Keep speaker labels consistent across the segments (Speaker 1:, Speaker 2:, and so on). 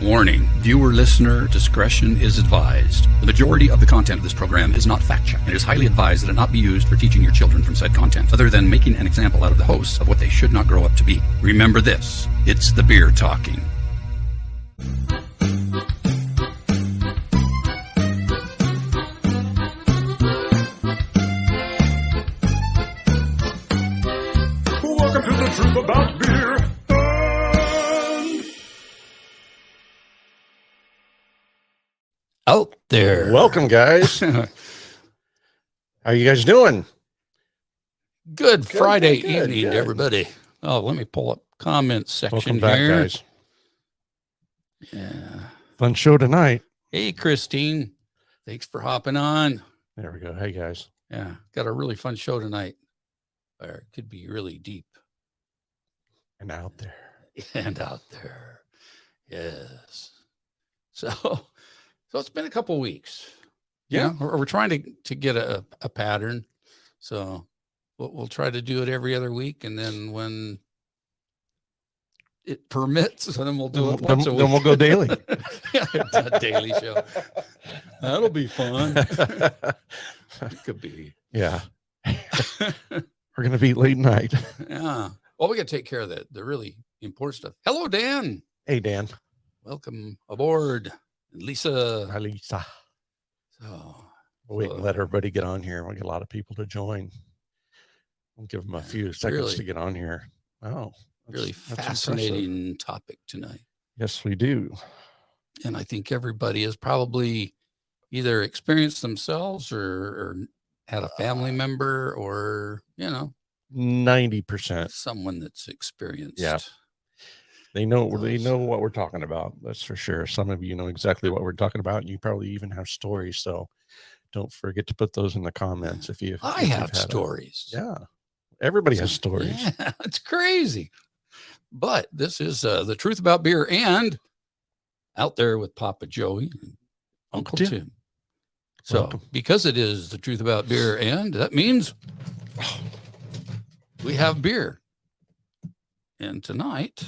Speaker 1: Warning, viewer listener discretion is advised. The majority of the content of this program is not fact checked and it is highly advised that it not be used for teaching your children from said content, other than making an example out of the hosts of what they should not grow up to be. Remember this, it's the beer talking.
Speaker 2: Welcome to the Truth About Beer.
Speaker 1: Out there.
Speaker 3: Welcome, guys. How are you guys doing?
Speaker 1: Good Friday
Speaker 3: good,
Speaker 1: evening,
Speaker 3: good.
Speaker 1: everybody. Oh, let me pull up comments section
Speaker 3: Welcome back,
Speaker 1: here.
Speaker 3: guys.
Speaker 1: Yeah.
Speaker 3: Fun show tonight.
Speaker 1: Hey, Christine. Thanks for hopping on.
Speaker 3: There we go. Hey, guys.
Speaker 1: Yeah, got a really fun show tonight. Or it could be really deep.
Speaker 3: And out there.
Speaker 1: And out there. Yes. So it's been a couple weeks.
Speaker 3: Yeah.
Speaker 1: We're trying to get a pattern. So we'll try to do it every other week. And then when it permits, then we'll do it once a week.
Speaker 3: Then we'll go daily.
Speaker 1: Yeah, it's a daily show. That'll be fun. It could be.
Speaker 3: Yeah. We're going to be late night.
Speaker 1: Yeah. Well, we got to take care of the really important stuff. Hello, Dan.
Speaker 3: Hey, Dan.
Speaker 1: Welcome aboard. And Lisa.
Speaker 3: Hi, Lisa.
Speaker 1: So,
Speaker 3: We'll wait and let everybody get on here. We'll get a lot of people to join. We'll give them a few seconds
Speaker 1: really,
Speaker 3: to get on here. Oh,
Speaker 1: really
Speaker 3: that's
Speaker 1: fascinating topic tonight.
Speaker 3: Yes, we do.
Speaker 1: And I think everybody has probably either experienced themselves or had a family member or,
Speaker 3: 90%.
Speaker 1: someone that's experienced.
Speaker 3: Yeah. They know what we're talking about. That's for sure. Some of you know exactly what we're talking about, and you probably even have stories. So don't forget to put those in the comments if you.
Speaker 1: I have stories.
Speaker 3: Yeah, everybody has stories.
Speaker 1: Yeah, it's crazy. But this is the Truth About Beer and Out There with Papa Joey and Uncle Tim. So
Speaker 3: Welcome. Because
Speaker 1: because it is the Truth About Beer and that means we have beer. And tonight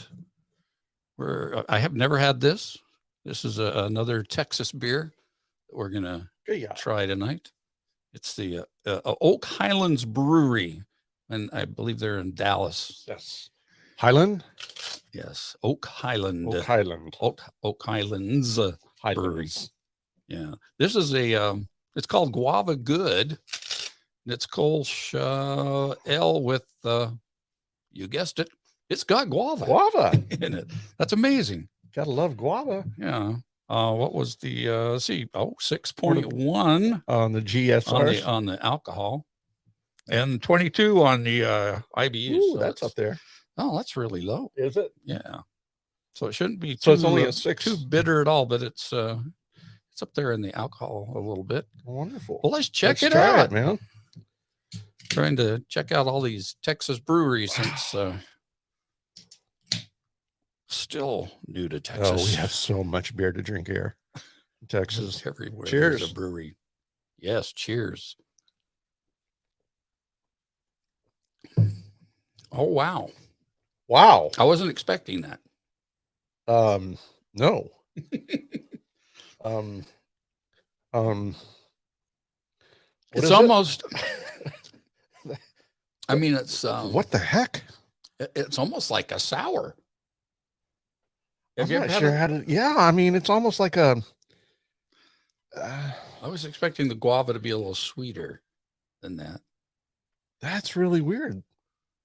Speaker 1: I have never had this. This is another Texas beer that we're going to try tonight. It's the Oak Highlands Brewery. And I believe they're in Dallas.
Speaker 3: Yes. Highland?
Speaker 1: Yes. Oak Highland.
Speaker 3: Oak Highland.
Speaker 1: Oak Highlands Brewery.
Speaker 3: Highlands.
Speaker 1: Yeah. This is it's called Guava Good. And it's Kolsch Ale with, you guessed it, it's got guava.
Speaker 3: Guava.
Speaker 1: In it. That's amazing.
Speaker 3: Gotta love guava.
Speaker 1: Yeah. What was the 6.1
Speaker 3: on the GSR
Speaker 1: on the alcohol and 22 on the IBU.
Speaker 3: Ooh,
Speaker 1: so
Speaker 3: that's up there.
Speaker 1: Oh, that's really low.
Speaker 3: Is it?
Speaker 1: Yeah. So it shouldn't be
Speaker 3: So it's only a 6.
Speaker 1: too bitter at all, but it's up there in the alcohol a little bit.
Speaker 3: Wonderful.
Speaker 1: Well, let's check
Speaker 3: Let's
Speaker 1: it
Speaker 3: try
Speaker 1: out,
Speaker 3: it, man.
Speaker 1: Trying to check out all these Texas breweries since still new to Texas.
Speaker 3: Oh, we have so much beer to drink here in Texas.
Speaker 1: It's everywhere.
Speaker 3: Cheers.
Speaker 1: There's a brewery. Yes, cheers. Oh wow.
Speaker 3: Wow.
Speaker 1: I wasn't expecting that.
Speaker 3: No.
Speaker 1: It's almost I mean it's
Speaker 3: what the heck?
Speaker 1: It's almost like a sour.
Speaker 3: I'm not sure how to. Yeah, I mean, it's almost like a.
Speaker 1: I was expecting the guava to be a little sweeter than that.
Speaker 3: That's really weird.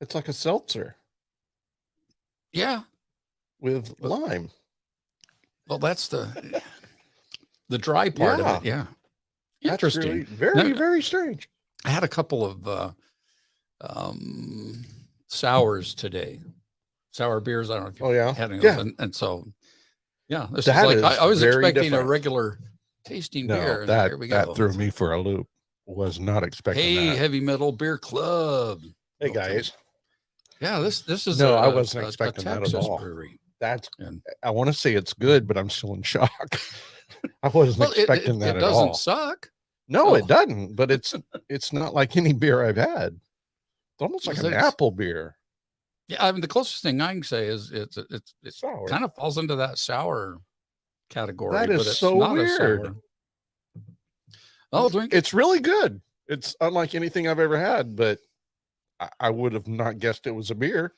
Speaker 3: It's like a seltzer.
Speaker 1: Yeah,
Speaker 3: with lime.
Speaker 1: Well, that's the dry part of it. Yeah, interesting.
Speaker 3: Really very, very strange.
Speaker 1: I had a couple of sours today. Sour beers. I don't know if you had any of those. And so, this is like I was expecting a regular tasting beer. And here we go.
Speaker 3: That threw me for a loop. Was not expecting that.
Speaker 1: Hey, Heavy Metal Beer Club.
Speaker 3: Hey, guys.
Speaker 1: Yeah, this is
Speaker 3: I wasn't expecting that at all.
Speaker 1: Brewery.
Speaker 3: I want to say it's good, but I'm still in shock. I wasn't expecting that at all.
Speaker 1: It doesn't suck.
Speaker 3: No, it doesn't. But it's not like any beer I've had. It's almost like an apple beer.
Speaker 1: Yeah, I mean the closest thing I can say is it
Speaker 3: sour.
Speaker 1: kind of falls into that sour category.
Speaker 3: That is
Speaker 1: but it's
Speaker 3: so
Speaker 1: not
Speaker 3: weird.
Speaker 1: A sour. I'll drink it.
Speaker 3: It's really good. It's unlike anything I've ever had, but I would have not guessed it was a beer.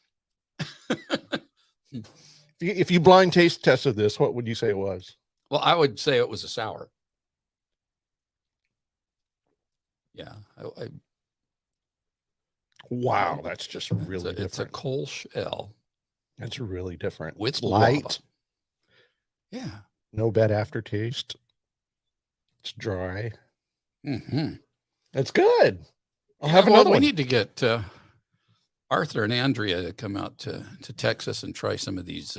Speaker 3: If you blind taste tested this, what would you say it was?
Speaker 1: Well, I would say it was a sour. Yeah.
Speaker 3: Wow, that's just really different.
Speaker 1: It's a coal shell.
Speaker 3: It's really different.
Speaker 1: With
Speaker 3: It's light.
Speaker 1: lava. Yeah.
Speaker 3: No bad aftertaste. It's dry.
Speaker 1: Mm-hmm.
Speaker 3: It's good. I'll have another
Speaker 1: We
Speaker 3: one.
Speaker 1: need to get Arthur and Andrea to come out to Texas and try some of these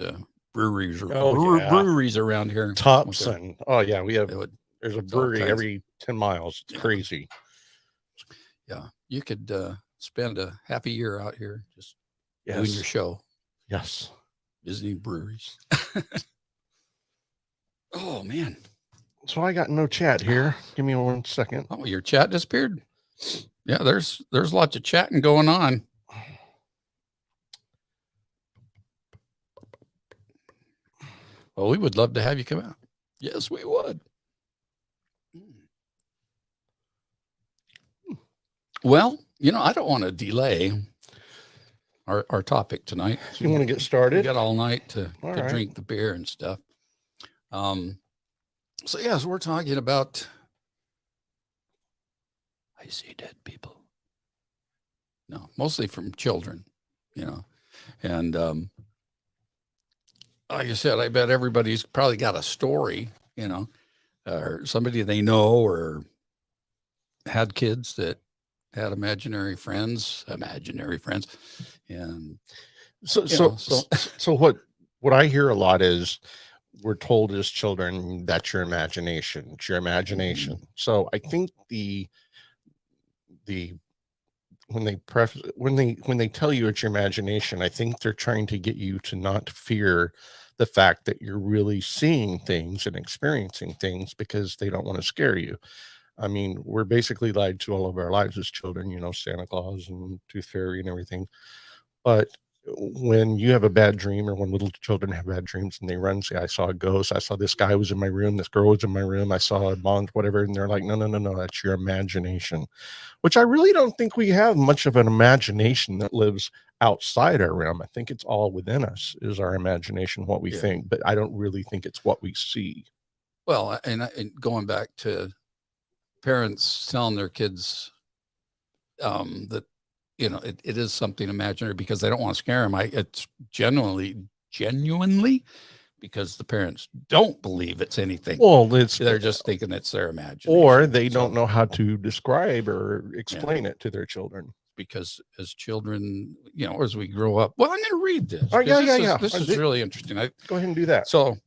Speaker 1: breweries breweries around here.
Speaker 3: Thompson. Oh yeah, we have. There's a
Speaker 1: It's all
Speaker 3: brewery
Speaker 1: kinds
Speaker 3: every 10 miles. It's crazy.
Speaker 1: Yeah, you could spend a half a year out here just doing your
Speaker 3: Yes.
Speaker 1: show,
Speaker 3: Yes.
Speaker 1: visiting breweries. Oh man.
Speaker 3: So I got no chat here. Give me 1 second.
Speaker 1: Oh, your chat disappeared. Yeah, there's lots of chatting going on. Well, we would love to have you come out. Yes, we would. Well, I don't want to delay our topic tonight.
Speaker 3: You want to get started?
Speaker 1: We got all night to
Speaker 3: right.
Speaker 1: drink the beer and stuff. So yes, we're talking about I see dead people. No, mostly from children, and like I said, I bet everybody's probably got a story, or somebody they know or had kids that had imaginary friends, and
Speaker 3: so what I hear a lot is we're told as children that's your imagination. It's your imagination. Mm-hmm. So I think when they tell you it's your imagination, I think they're trying to get you to not fear the fact that you're really seeing things and experiencing things because they don't want to scare you. I mean, we're basically lied to all of our lives as children, Santa Claus and Tooth Fairy and everything. But when you have a bad dream, or when little children have bad dreams and they run and say, I saw a ghost, I saw this guy was in my room, this girl was in my room, I saw a bond, whatever. And they're like, no, that's your imagination, which I really don't think we have much of an imagination that lives outside our realm. I think it's all within us is our imagination, what we think, but I don't really think it's what we see.
Speaker 1: Well, and going back to parents telling their kids that, it is something imaginary because they don't want to scare them. It's genuinely because the parents don't believe it's anything.
Speaker 3: Well,
Speaker 1: they're just thinking it's their imagination.
Speaker 3: Or they don't know how to describe or explain it to their children.
Speaker 1: Because as children, as we grow up, well, I'm going to read this. This is really interesting.
Speaker 3: Go ahead and do that.
Speaker 1: So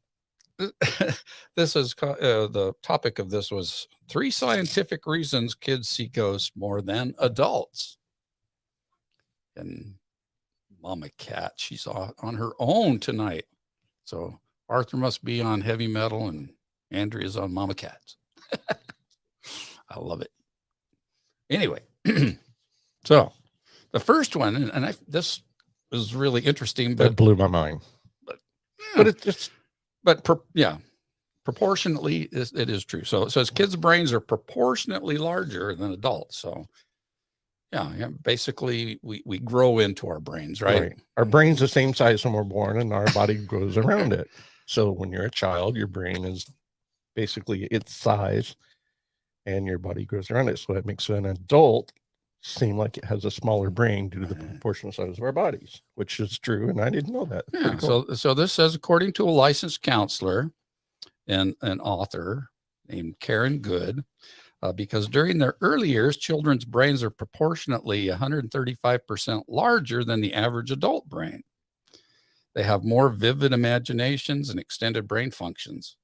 Speaker 1: this is the topic of this was 3 scientific reasons kids see ghosts more than adults. And Mama Cat, she's on her own tonight. So Arthur must be on heavy metal and Andrea's on Mama Cats. I love it. Anyway, so the first one, and this was really interesting, but
Speaker 3: that blew my mind. But it's just,
Speaker 1: proportionately, it is true. So it says kids' brains are proportionately larger than adults. So yeah, basically we grow into our brains, right?
Speaker 3: Our brain's the same size when we're born and our body grows around it. So when you're a child, your brain is basically its size and your body grows around it. So it makes an adult seem like it has a smaller brain due to the proportional size of our bodies, which is true. And I didn't know that.
Speaker 1: Yeah. Cool. So this says, according to a licensed counselor and an author named Karen Good, because during their early years, children's brains are proportionately 135% larger than the average adult brain. They have more vivid imaginations and extended brain functions.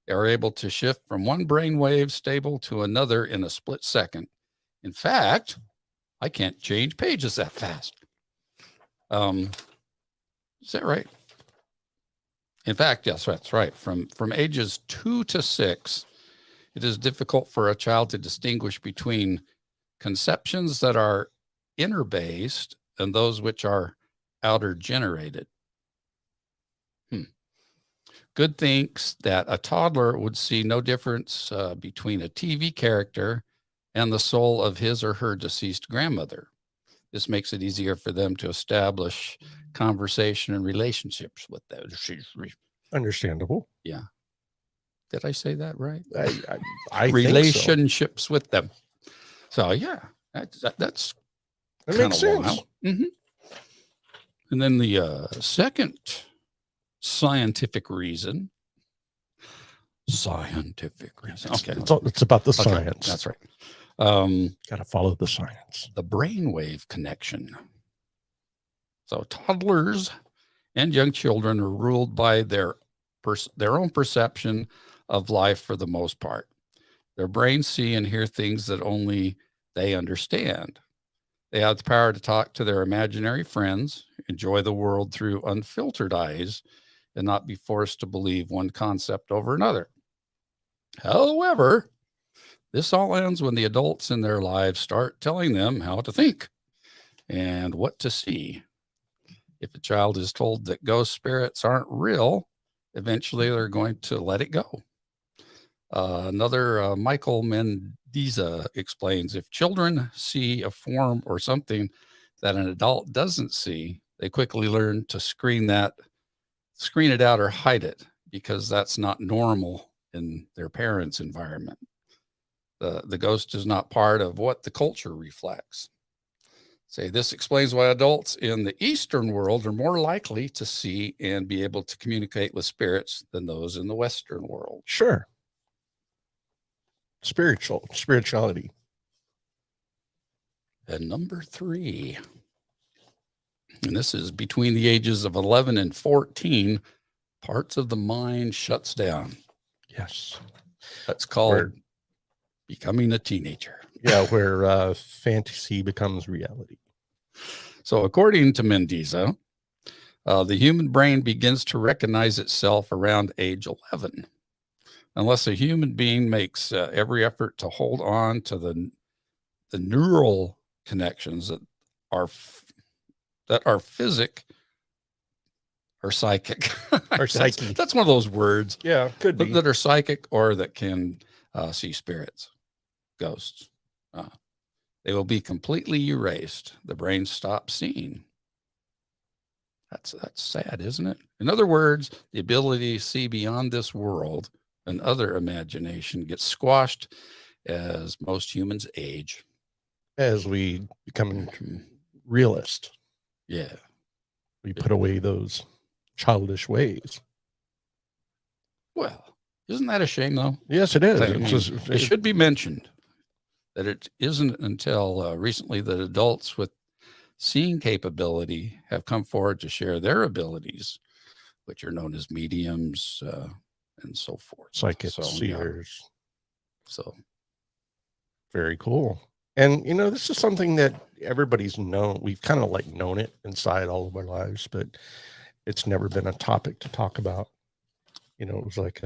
Speaker 1: They are able to shift from one brain wave stable to another in a split second. In fact, I can't change pages that fast. Is that right? In fact, yes, that's right. From ages 2 to 6, it is difficult for a child to distinguish between conceptions that are inner based and those which are outer generated. Good thinks that a toddler would see no difference between a TV character and the soul of his or her deceased grandmother. This makes it easier for them to establish conversation and relationships with them.
Speaker 3: Understandable.
Speaker 1: Yeah. Did I say that right?
Speaker 3: I
Speaker 1: relationships with them. So yeah, that's
Speaker 3: that makes sense.
Speaker 1: Mm-hmm. And then the second scientific reason. Okay,
Speaker 3: it's about the science.
Speaker 1: That's right.
Speaker 3: Got to follow the science.
Speaker 1: The brainwave connection. So toddlers and young children are ruled by their own perception of life for the most part. Their brains see and hear things that only they understand. They have the power to talk to their imaginary friends, enjoy the world through unfiltered eyes, and not be forced to believe one concept over another. However, this all ends when the adults in their lives start telling them how to think and what to see. If a child is told that ghost spirits aren't real, eventually they're going to let it go. Another Michael Mendiza explains, if children see a form or something that an adult doesn't see, they quickly learn to screen it out or hide it because that's not normal in their parents' environment. The ghost is not part of what the culture reflects. This explains why adults in the Eastern world are more likely to see and be able to communicate with spirits than those in the Western world.
Speaker 3: Sure. Spirituality.
Speaker 1: And number 3, and this is between the ages of 11 and 14, parts of the mind shuts down.
Speaker 3: Yes.
Speaker 1: That's called becoming a teenager.
Speaker 3: Yeah, where fantasy becomes reality.
Speaker 1: So according to Mendiza, the human brain begins to recognize itself around age 11. Unless a human being makes every effort to hold on to the neural connections that are psychic.
Speaker 3: Or psyche.
Speaker 1: That's one of those words.
Speaker 3: Yeah, could be.
Speaker 1: That are psychic or that can see spirits, ghosts. They will be completely erased. The brain stops seeing. That's sad, isn't it? In other words, the ability to see beyond this world and other imagination gets squashed as most humans age.
Speaker 3: As we become realist.
Speaker 1: Yeah.
Speaker 3: We put away those childish ways.
Speaker 1: Well, isn't that a shame, though?
Speaker 3: Yes, it is.
Speaker 1: It should be mentioned that it isn't until recently that adults with seeing capability have come forward to share their abilities, which are known as mediums and so forth.
Speaker 3: Psychics, seers.
Speaker 1: So
Speaker 3: very cool. And, this is something that everybody's known. We've kind of known it inside all of our lives, but it's never been a topic to talk about. It was like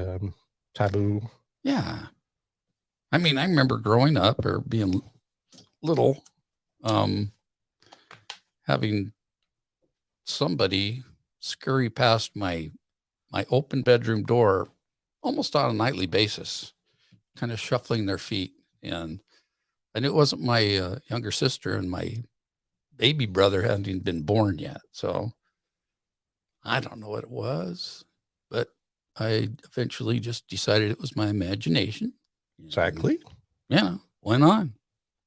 Speaker 3: taboo.
Speaker 1: Yeah. I mean, I remember growing up or being little, having somebody scurry past my open bedroom door almost on a nightly basis, kind of shuffling their feet. And I knew it wasn't my younger sister, and my baby brother hadn't even been born yet. So I don't know what it was, but I eventually just decided it was my imagination.
Speaker 3: Exactly.
Speaker 1: Yeah, went on.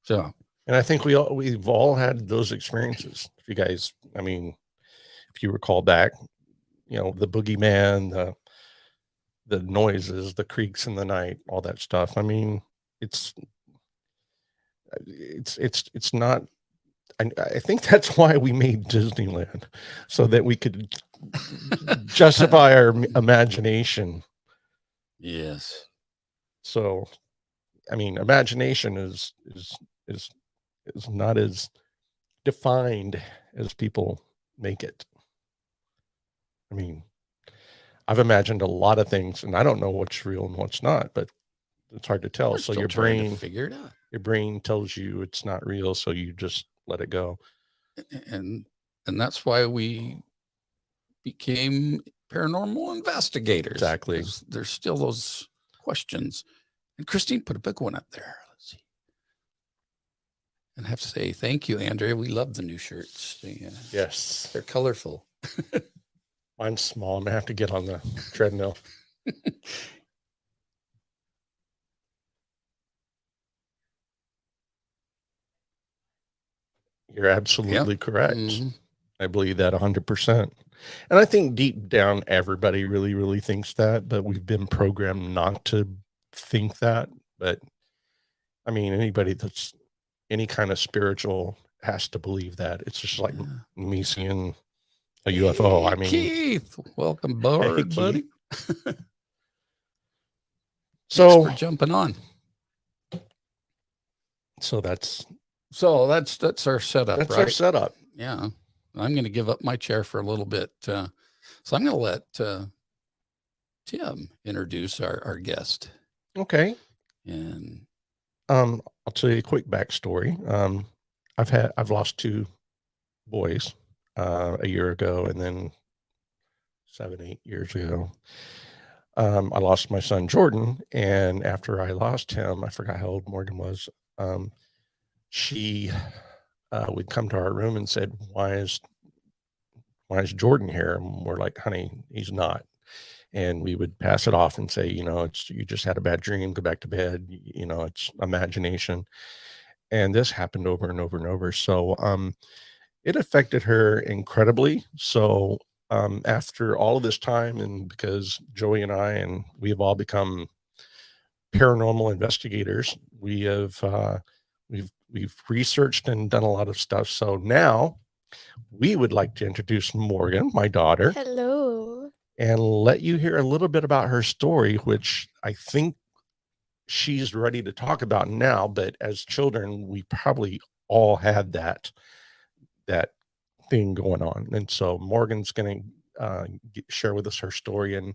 Speaker 1: So,
Speaker 3: and I think we've all had those experiences. If you guys, if you recall back, the boogeyman, the noises, the creaks in the night, all that stuff. It's not. I think that's why we made Disneyland, so that we could justify our imagination.
Speaker 1: Yes.
Speaker 3: So, imagination is not as defined as people make it. I've imagined a lot of things, and I don't know what's real and what's not, but it's hard to tell. So your brain
Speaker 1: figure it out.
Speaker 3: Your brain tells you it's not real, so you just let it go.
Speaker 1: And that's why we became paranormal investigators.
Speaker 3: Exactly.
Speaker 1: There's still those questions. And Christine put a big one up there. Let's see. And I have to say thank you, Andrea. We love the new shirts.
Speaker 3: Yes.
Speaker 1: They're colorful.
Speaker 3: Mine's small. I'm going to have to get on the treadmill. You're absolutely correct.
Speaker 1: Mm-hmm.
Speaker 3: I believe that 100%. And I think deep down, everybody really, really thinks that, but we've been programmed not to think that. But I mean, anybody that's any kind of spiritual has to believe that. It's just like me seeing a UFO.
Speaker 1: Hey,
Speaker 3: I mean,
Speaker 1: Keith, welcome aboard,
Speaker 3: Keith.
Speaker 1: buddy.
Speaker 3: So
Speaker 1: thanks for jumping on.
Speaker 3: So that's
Speaker 1: our setup.
Speaker 3: That's
Speaker 1: right?
Speaker 3: our setup.
Speaker 1: Yeah. I'm going to give up my chair for a little bit. So I'm going to let Tim introduce our guest.
Speaker 3: Okay.
Speaker 1: And
Speaker 3: I'll tell you a quick backstory. I've lost 2 boys a year ago, and then 7-8 years ago. I lost my son Jordan, and after I lost him, I forgot how old Morgan was. She would come to our room and said, "Why is Jordan here?" And we're like, "Honey, he's not." And we would pass it off and say, you just had a bad dream, go back to bed. It's imagination. And this happened over and over and over. So it affected her incredibly. So after all of this time, and because Joey and I, and we have all become paranormal investigators, we have we've researched and done a lot of stuff. So now we would like to introduce Morgan, my daughter.
Speaker 4: Hello.
Speaker 3: And let you hear a little bit about her story, which I think she's ready to talk about now. But as children, we probably all had that thing going on. And so Morgan's going to share with us her story and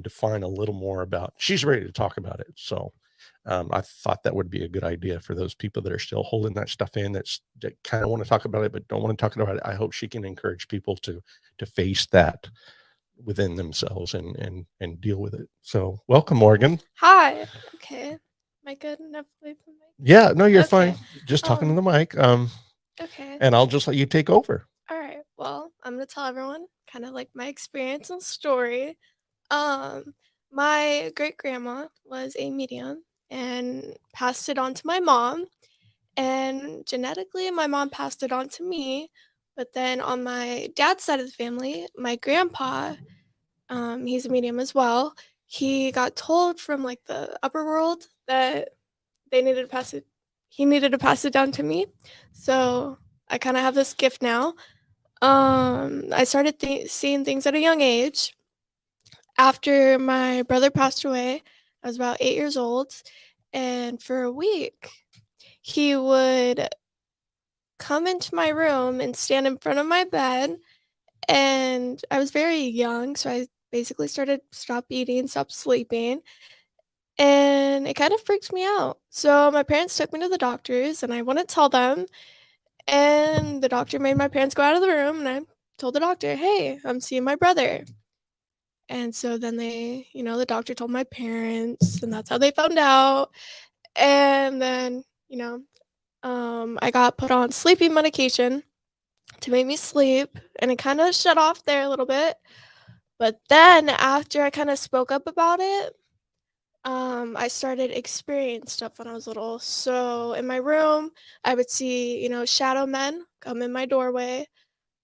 Speaker 3: define a little more about, she's ready to talk about it. So I thought that would be a good idea for those people that are still holding that stuff in, that kind of want to talk about it, but don't want to talk about it. I hope she can encourage people to face that within themselves and deal with it. So welcome, Morgan.
Speaker 4: Hi. Okay. Am I good enough away from my
Speaker 3: Yeah, no, you're
Speaker 4: Okay.
Speaker 3: fine. Just talking to the mic.
Speaker 4: Okay.
Speaker 3: And I'll just let you take over.
Speaker 4: All right. Well, I'm gonna tell everyone kind of like my experience and story. My great grandma was a medium and passed it on to my mom. And genetically, my mom passed it on to me. But then on my dad's side of the family, my grandpa, he's a medium as well. He got told from like the upper world that they needed to pass it. He needed to pass it down to me. So I kind of have this gift now. I started seeing things at a young age. After my brother passed away, I was about 8 years old, and for a week, he would come into my room and stand in front of my bed. And I was very young, so I basically stopped eating, stopped sleeping, and it kind of freaks me out. So my parents took me to the doctors, and I wouldn't tell them. And the doctor made my parents go out of the room, and I told the doctor, "Hey, I'm seeing my brother." And so then the doctor told my parents, and that's how they found out. And then, I got put on sleeping medication to make me sleep, and it kind of shut off there a little bit. But then after I kind of spoke up about it, I started experiencing stuff when I was little. So in my room, I would see, shadow men come in my doorway.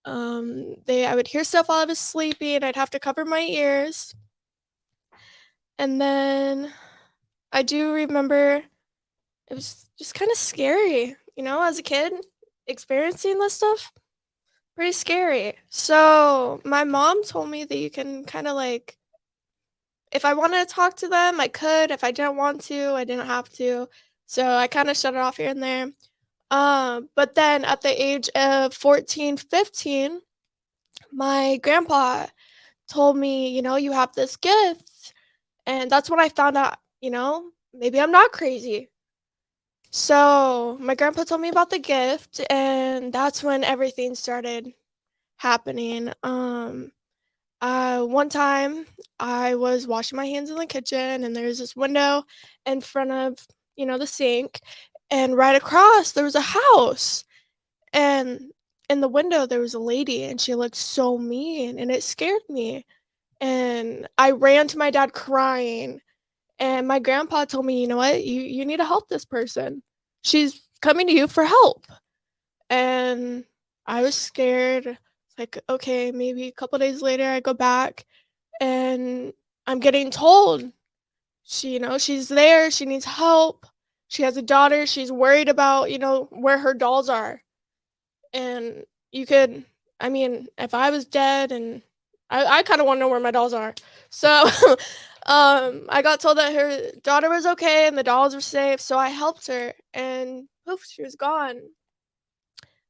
Speaker 4: I would hear stuff while I was sleeping. I'd have to cover my ears. And then I do remember it was just kind of scary, as a kid, experiencing this stuff. Pretty scary. So my mom told me that you can kind of like, if I wanted to talk to them, I could. If I didn't want to, I didn't have to. So I kind of shut it off here and there. But then at the age of 14, 15, my grandpa told me, you have this gift. And that's when I found out, maybe I'm not crazy. So my grandpa told me about the gift, and that's when everything started happening. One time I was washing my hands in the kitchen and there's this window in front of, the sink, and right across there was a house. And in the window there was a lady and she looked so mean and it scared me. And I ran to my dad crying, and my grandpa told me, "You know what? You need to help this person. She's coming to you for help." And I was scared. It's like, okay, maybe a couple days later I go back and I'm getting told she's there, she needs help. She has a daughter, she's worried about, where her dolls are. And you could I mean, if I was dead and I kind of want to know where my dolls are. So I got told that her daughter was okay and the dolls were safe, so I helped her and poof, she was gone.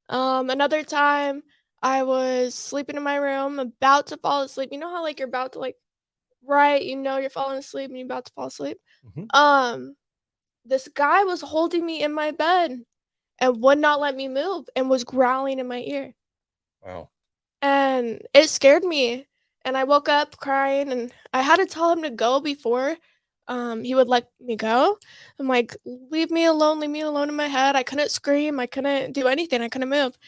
Speaker 4: Another time I was sleeping in my room, about to fall asleep. You know how like you're about to like right, you're falling asleep and you're about to fall asleep.
Speaker 3: Mhm.
Speaker 4: This guy was holding me in my bed and would not let me move and was growling in my ear.
Speaker 3: Wow.
Speaker 4: And it scared me. And I woke up crying and I had to tell him to go before he would let me go. I'm like, leave me alone in my head. I couldn't scream, I couldn't do anything, I couldn't move.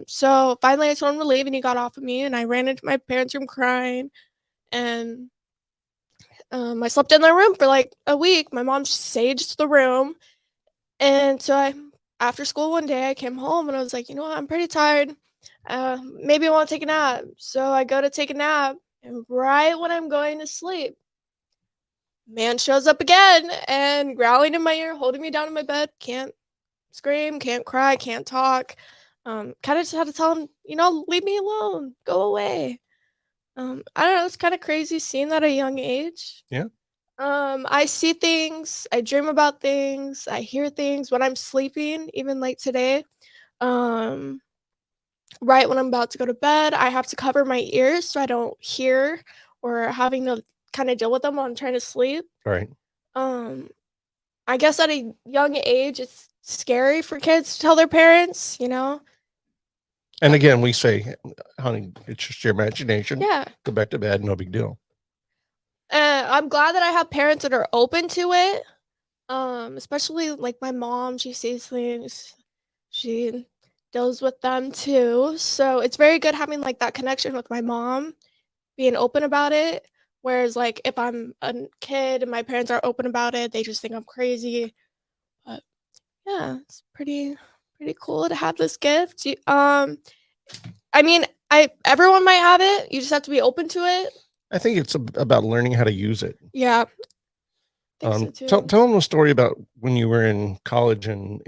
Speaker 4: So finally I told him to leave and he got off of me and I ran into my parents' room crying. And I slept in their room for like a week. My mom saged the room. And so after school one day, I came home and I was like, you know what? I'm pretty tired. Maybe I want to take a nap. So I go to take a nap. And right when I'm going to sleep, man shows up again and growling in my ear, holding me down in my bed. Can't scream, can't cry, can't talk. Kind of just had to tell him, leave me alone, go away. I don't know. It's kind of crazy seeing that at a young age.
Speaker 3: Yeah.
Speaker 4: I see things, I dream about things, I hear things when I'm sleeping, even like today. Um, right when I'm about to go to bed, I have to cover my ears so I don't hear or having to kind of deal with them while I'm trying to sleep.
Speaker 3: Right.
Speaker 4: Um, I guess at a young age, it's scary for kids to tell their parents.
Speaker 3: And again, we say, honey, it's just your imagination.
Speaker 4: Yeah.
Speaker 3: Go back to bed. No big deal.
Speaker 4: I'm glad that I have parents that are open to it. Especially like my mom, she sees things, she deals with them too. So it's very good having like that connection with my mom, being open about it. Whereas like if I'm a kid and my parents are open about it, they just think I'm crazy. But yeah, it's pretty cool to have this gift. I mean, I everyone might have it. You just have to be open to it.
Speaker 3: I think it's about learning how to use it.
Speaker 4: Yeah. Think so too.
Speaker 3: Tell them a story about when you were in college in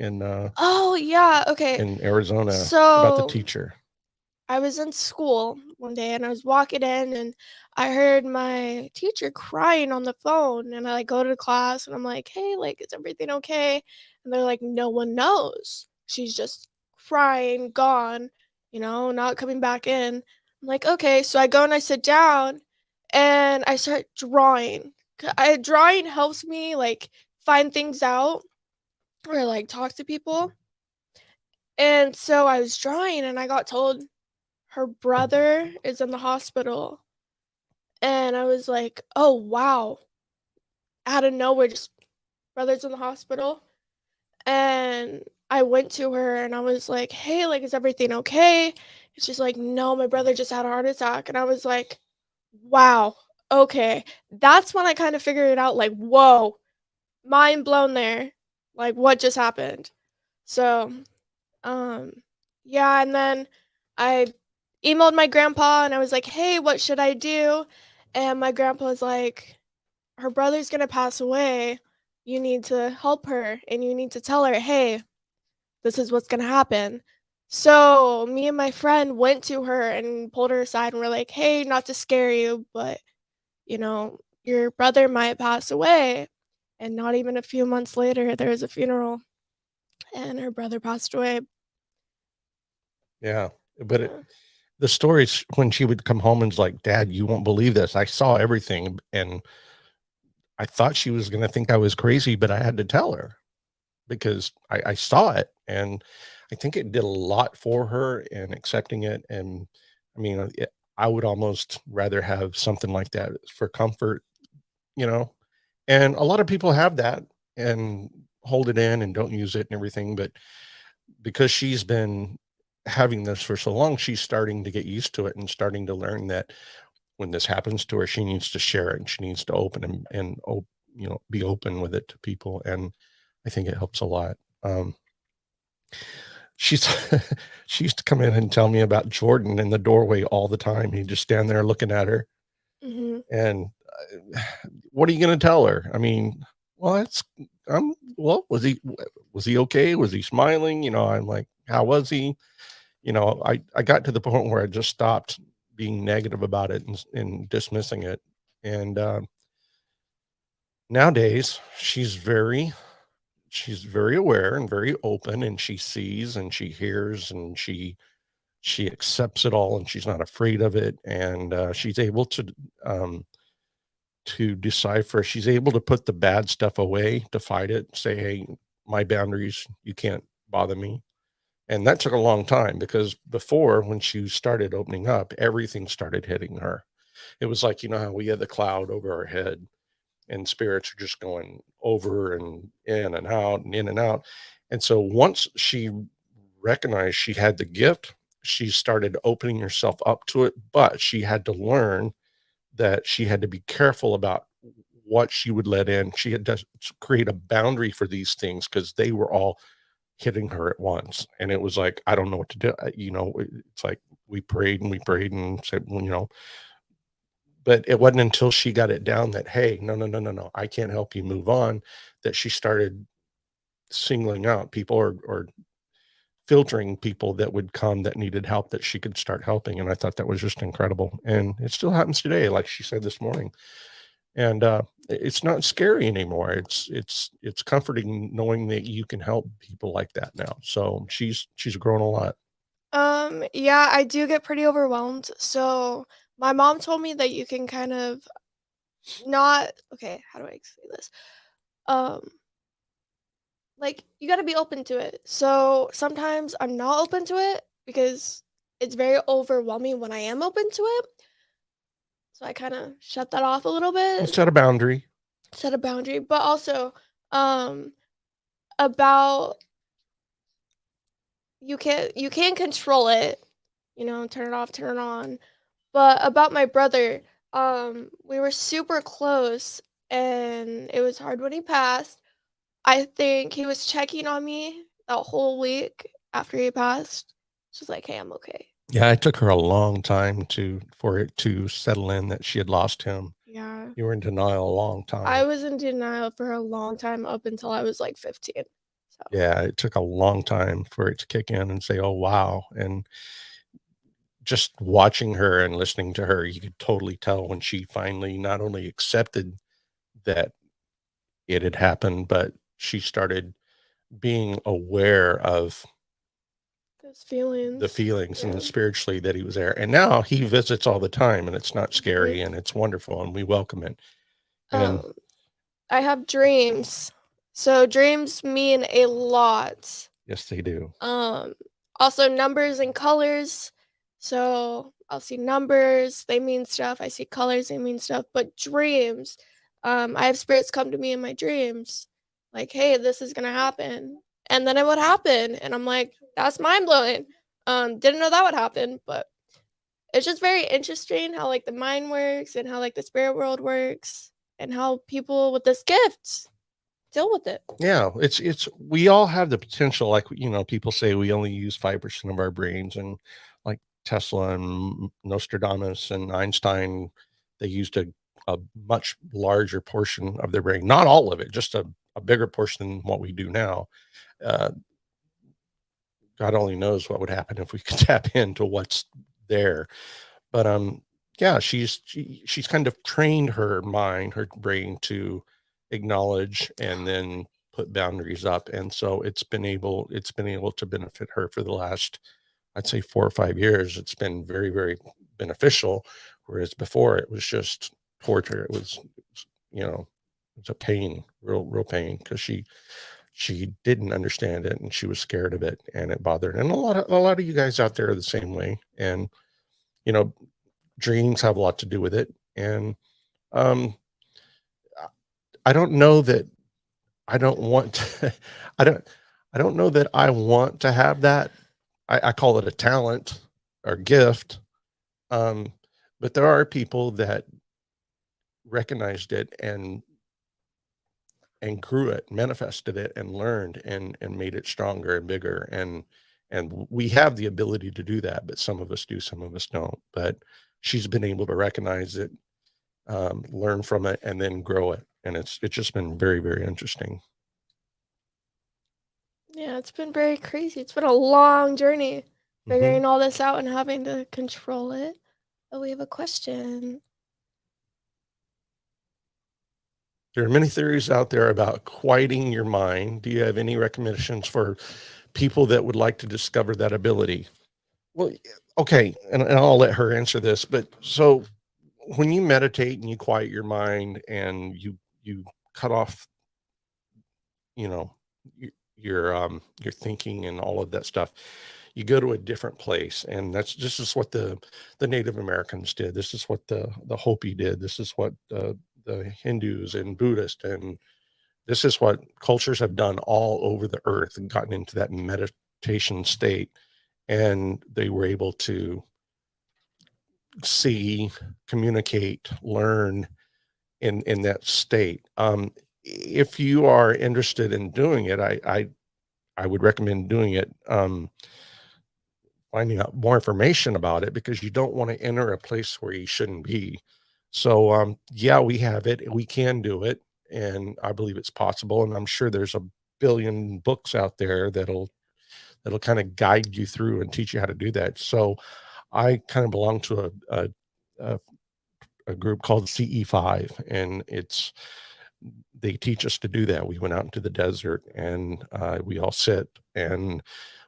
Speaker 4: Oh yeah, okay.
Speaker 3: in Arizona about the
Speaker 4: So
Speaker 3: teacher.
Speaker 4: I was in school one day and I was walking in and I heard my teacher crying on the phone and I like go to class and I'm like, "Hey, like is everything okay?" And they're like, "No one knows. She's just crying, gone, not coming back in." I'm like, "Okay." So I go and I sit down and I start drawing. Drawing helps me like find things out or like talk to people. And so I was drawing and I got told her brother is in the hospital. And I was like, "Oh, wow." Out of nowhere, just brother's in the hospital. And I went to her and I was like, "Hey, like, is everything okay?" And she's like, "No, my brother just had a heart attack." And I was like, "Wow, okay." That's when I kind of figured it out, like, whoa, mind blown there. Like, what just happened? So Um, yeah, and then I emailed my grandpa and I was like, "Hey, what should I do?" And my grandpa was like, "Her brother's gonna pass away. You need to help her and you need to tell her, hey, this is what's gonna happen." So me and my friend went to her and pulled her aside and we're like, "Hey, not to scare you, but your brother might pass away." And not even a few months later, there was a funeral and her brother passed away.
Speaker 3: Yeah, but
Speaker 4: Yeah.
Speaker 3: the stories when she would come home and was like, "Dad, you won't believe this. I saw everything," and I thought she was going to think I was crazy, but I had to tell her because I saw it, and I think it did a lot for her in accepting it. And I mean, I would almost rather have something like that for comfort, you know. And a lot of people have that and hold it in and don't use it and everything, but because she's been having this for so long, she's starting to get used to it and starting to learn that when this happens to her, she needs to share it and she needs to open be open with it to people. And I think it helps a lot. She's she used to come in and tell me about Jordan in the doorway all the time. He'd just stand there looking at her.
Speaker 4: Mhm.
Speaker 3: And what are you going to tell her? I mean, well, well, was he okay? Was he smiling? I'm like, how was he? I got to the point where I just stopped being negative about it and dismissing it. And nowadays she's very aware and very open, and she sees and she hears and she accepts it all, and she's not afraid of it. And she's able to decipher. She's able to put the bad stuff away, to fight it, say, hey, my boundaries, you can't bother me. And that took a long time, because before, when she started opening up, everything started hitting her. It was like, how we had the cloud over our head and spirits are just going over and in and out and in and out. And so once she recognized she had the gift, she started opening herself up to it, but she had to learn that she had to be careful about what she would let in. She had to create a boundary for these things, because they were all hitting her at once. And it was like, I don't know what to do. It's like we prayed and said, well, but it wasn't until she got it down that, hey, no, no, no, no, no, I can't help you move on, that she started singling out people, or filtering people that would come that needed help, that she could start helping. And I thought that was just incredible. And it still happens today, like she said this morning. And it's not scary anymore. It's comforting knowing that you can help people like that now. So she's grown a lot.
Speaker 4: Yeah, I do get pretty overwhelmed. So my mom told me that you can kind of not okay, how do I say this? Um, like you got to be open to it. So sometimes I'm not open to it because it's very overwhelming when I am open to it. So I kind of shut that off a little bit,
Speaker 3: Set a boundary.
Speaker 4: set a boundary, but also um about you can control it, turn it off, turn it on. But about my brother, we were super close and it was hard when he passed. I think he was checking on me that whole week after he passed. She's like, "Hey, I'm okay."
Speaker 3: Yeah, it took her a long time for it to settle in that she had lost him.
Speaker 4: Yeah.
Speaker 3: You were in denial a long
Speaker 4: I
Speaker 3: time.
Speaker 4: was in denial for a long time up until I was like 15. So,
Speaker 3: Yeah, it took a long time for it to kick in and say, "Oh, wow." And just watching her and listening to her, you could totally tell when she finally not only accepted that it had happened, but she started being aware of
Speaker 4: those
Speaker 3: the
Speaker 4: feelings.
Speaker 3: feelings and
Speaker 4: Yeah.
Speaker 3: the spiritually that he was there. And now he visits all the time, and it's not
Speaker 4: Mhm.
Speaker 3: scary, and it's wonderful, and we welcome it. And
Speaker 4: Um, I have dreams. So dreams mean a lot.
Speaker 3: yes, they do.
Speaker 4: Um, Also numbers and colors. So I'll see numbers, they mean stuff. I see colors, they mean stuff. But dreams, I have spirits come to me in my dreams, like, "Hey, this is gonna happen," and then it would happen, and I'm like, "That's mind blowing." Didn't know that would happen, but it's just very interesting how like the mind works and how like the spirit world works and how people with this gift deal with it.
Speaker 3: Yeah, we all have the potential. Like, people say we only use 5% of our brains, and like Tesla and Nostradamus and Einstein, they used a much larger portion of their brain, not all of it, just a bigger portion than what we do now. Uh, God only knows what would happen if we could tap into what's there. But yeah, she's kind of trained her mind, her brain, to acknowledge and then put boundaries up. And so it's been able to benefit her for the last, I'd say, 4 or 5 years. It's been very, very beneficial. Whereas before it was just torture. It was a pain, real pain, because she didn't understand it, and she was scared of it, and it bothered her. And a lot of you guys out there are the same way. And you know dreams have a lot to do with it. And um, I don't know that I don't want to, I don't know that I want to have that. I call it a talent or gift. Um, but there are people that recognized it and grew it, manifested it, and learned and made it stronger and bigger. And we have the ability to do that, but some of us do, some of us don't. But she's been able to recognize it, learn from it, and then grow it. And it's just been very, very interesting.
Speaker 4: Yeah, it's been very crazy. It's been a long journey
Speaker 3: Mhm.
Speaker 4: figuring all this out and having to control it. But we have a question.
Speaker 3: There are many theories out there about quieting your mind. Do you have any recommendations for people that would like to discover that ability? Well, okay, and I'll let her answer this. But so when you meditate and you quiet your mind and you cut off, you know, your thinking and all of that stuff, you go to a different place, and this is what the Native Americans did. This is what the Hopi did. This is what the Hindus and Buddhists, and this is what cultures have done all over the earth and gotten into that meditation state, and they were able to see, communicate, learn in that state. If you are interested in doing it, I would recommend doing it. Finding out more information about it, because you don't want to enter a place where you shouldn't be. So yeah, we have it, we can do it, and I believe it's possible, and I'm sure there's a billion books out there that'll kind of guide you through and teach you how to do that. So I kind of belong to a, a group called CE5, and they teach us to do that. We went out into the desert, and we all sit and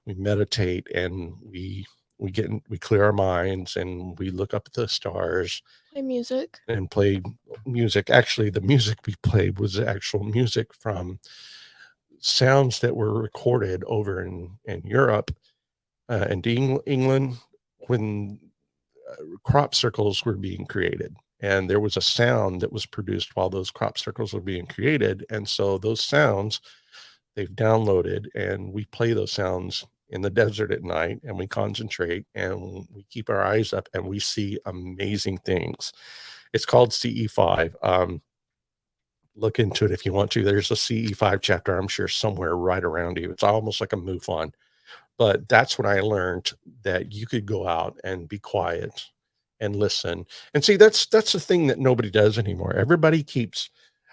Speaker 3: we meditate, and we clear our minds, and we look up at the stars
Speaker 4: Play music.
Speaker 3: and play music. Actually, the music we played was actual music from sounds that were recorded over in Europe and England, when crop circles were being created. And there was a sound that was produced while those crop circles were being created. And so those sounds they've downloaded, and we play those sounds in the desert at night, and we concentrate and we keep our eyes up, and we see amazing things. It's called CE5. Look into it if you want to. There's a CE5 chapter, I'm sure, somewhere right around you. It's almost like a MUFON. But that's when I learned that you could go out and be quiet and listen. And see, that's the thing that nobody does anymore. Everybody keeps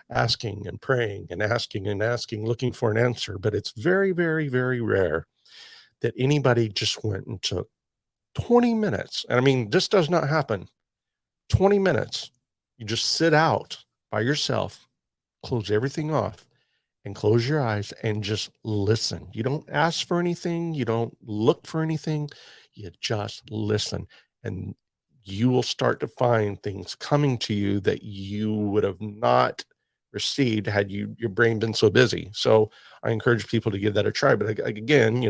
Speaker 3: asking and praying and asking, looking for an answer. But it's very, very, very rare that anybody just went and took 20 minutes. And I mean, this does not happen. 20 minutes. You just sit out by yourself, close everything off, and close your eyes and just listen. You don't ask for anything, you don't look for anything, you just listen. And you will start to find things coming to you that you would have not received had your brain been so busy. So I encourage people to give that a try. But again,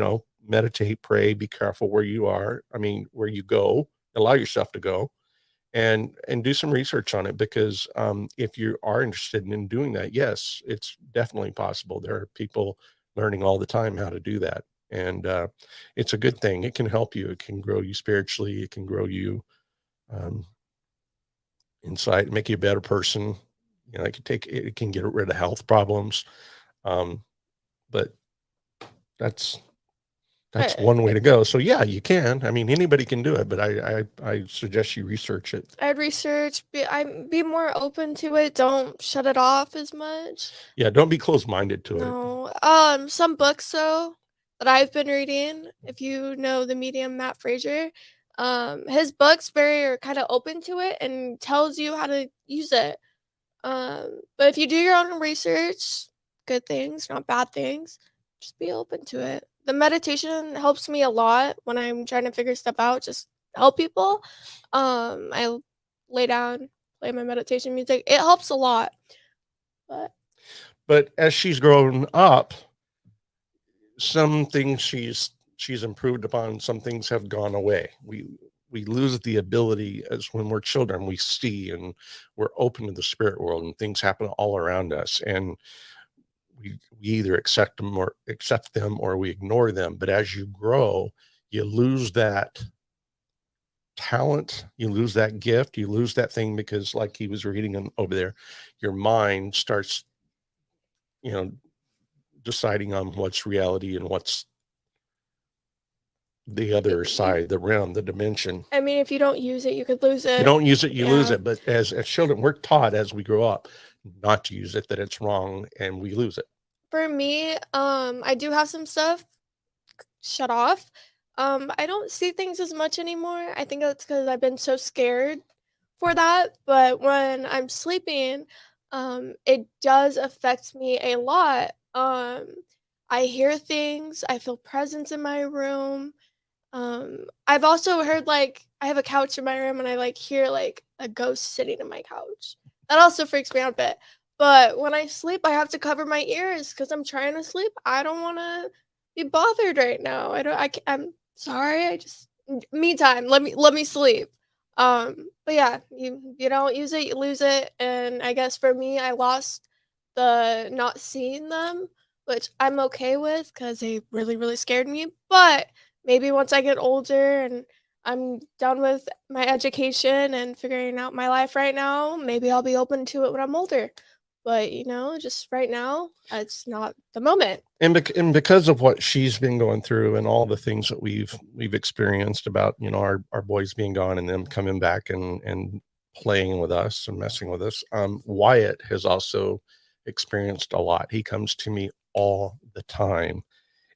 Speaker 3: meditate, pray, be careful where you are. I mean, where you go, allow yourself to go, and do some research on it, because if you are interested in doing that, yes, it's definitely possible. There are people learning all the time how to do that, and it's a good thing. It can help you, it can grow you spiritually, it can grow you um, inside, make you a better person. It can get rid of health problems, but that's one way to go. So yeah, you can. I mean, anybody can do it, but I suggest you research it.
Speaker 4: I'd research. Be more open to it. Don't shut it off as much.
Speaker 3: Yeah, don't be closed-minded to it.
Speaker 4: No. Some books though that I've been reading. If you know the medium Matt Frazier, his books are kind of open to it and tells you how to use it. But if you do your own research, good things, not bad things, just be open to it. The meditation helps me a lot when I'm trying to figure stuff out, just help people. I lay down, play my meditation music. It helps a lot.
Speaker 3: But as she's grown up, some things she's improved upon, some things have gone away. we lose the ability, as when we're children, we see and we're open to the spirit world and things happen all around us. And we either accept them or we ignore them. But as you grow, you lose that talent, you lose that gift, you lose that thing, because like he was reading over there, your mind starts, you know, deciding on what's reality and what's the other side, the realm, the dimension.
Speaker 4: I mean, if you don't use it, you could lose it.
Speaker 3: You don't use it, you lose
Speaker 4: Yeah.
Speaker 3: it. But as children, we're taught as we grow up not to use it, that it's wrong, and we lose it.
Speaker 4: For me, I do have some stuff shut off. I don't see things as much anymore. I think that's because I've been so scared for that. But when I'm sleeping, it does affect me a lot. I hear things, I feel presence in my room. I've also heard like I have a couch in my room and I like hear like a ghost sitting in my couch. That also freaks me out a bit. But when I sleep, I have to cover my ears because I'm trying to sleep. I don't want to be bothered right now. I don't. I'm sorry. I just me time. Let me sleep. But yeah, you don't use it, you lose it. And I guess for me, I lost the not seeing them, which I'm okay with because they really scared me. But maybe once I get older and I'm done with my education and figuring out my life right now, maybe I'll be open to it when I'm older. But just right now, it's not the moment.
Speaker 3: And because of what she's been going through and all the things that we've experienced about, our boys being gone and them coming back and playing with us and messing with us, Wyatt has also experienced a lot. He comes to me all the time.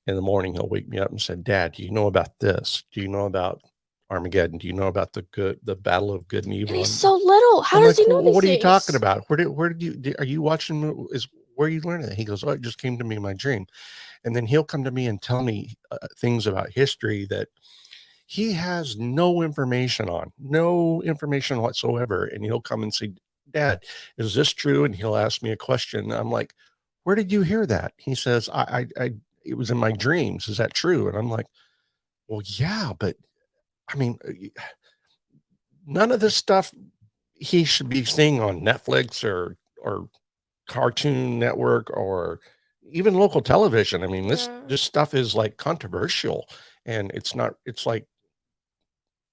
Speaker 3: In the morning, he'll wake me up and say, "Dad, do you know about this? Do you know about Armageddon? Do you know about the battle of good and evil?"
Speaker 4: And he's so little. How does he know
Speaker 3: "Well,
Speaker 4: these
Speaker 3: what are you
Speaker 4: things?"
Speaker 3: talking about? Where did you, are you watching? Where you learning that?" He goes, "Oh, it just came to me in my dream." And then he'll come to me and tell me things about history that he has no information whatsoever. And he'll come and say, "Dad, is this true?" And he'll ask me a question. I'm like, "Where did you hear that?" He says, I it was in my dreams. Is that true?" And I'm like, "Well, yeah, but I mean, none of this stuff he should be seeing on Netflix or Cartoon Network or even local television. I mean,
Speaker 4: Yeah.
Speaker 3: this stuff is like controversial, and it's not. It's like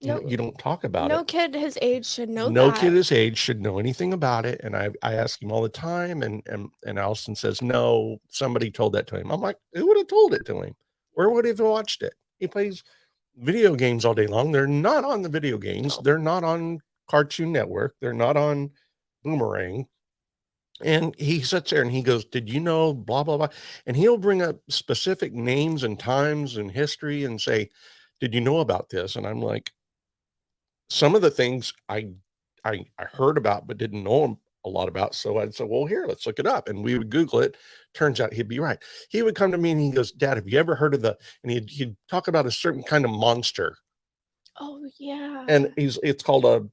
Speaker 4: No,
Speaker 3: you don't talk about
Speaker 4: no
Speaker 3: it.
Speaker 4: kid his age should know
Speaker 3: No
Speaker 4: that.
Speaker 3: kid his age should know anything about it. And I ask him all the time, and Allison says, "No, somebody told that to him." I'm like, "Who would have told it to him? Where would he have watched it? He plays video games all day long. They're not on the video games.
Speaker 4: No.
Speaker 3: They're not on Cartoon Network. They're not on Boomerang." And he sits there and he goes, "Did you know blah, blah, blah?" And he'll bring up specific names and times and history and say, "Did you know about this?" And I'm like, some of the things I heard about, but didn't know a lot about. So I'd say, "Well, here, let's look it up." And we would Google it. Turns out he'd be right. He would come to me and he goes, "Dad, have you ever heard of and he'd talk about a certain kind of monster.
Speaker 4: Oh yeah.
Speaker 3: And it's called a,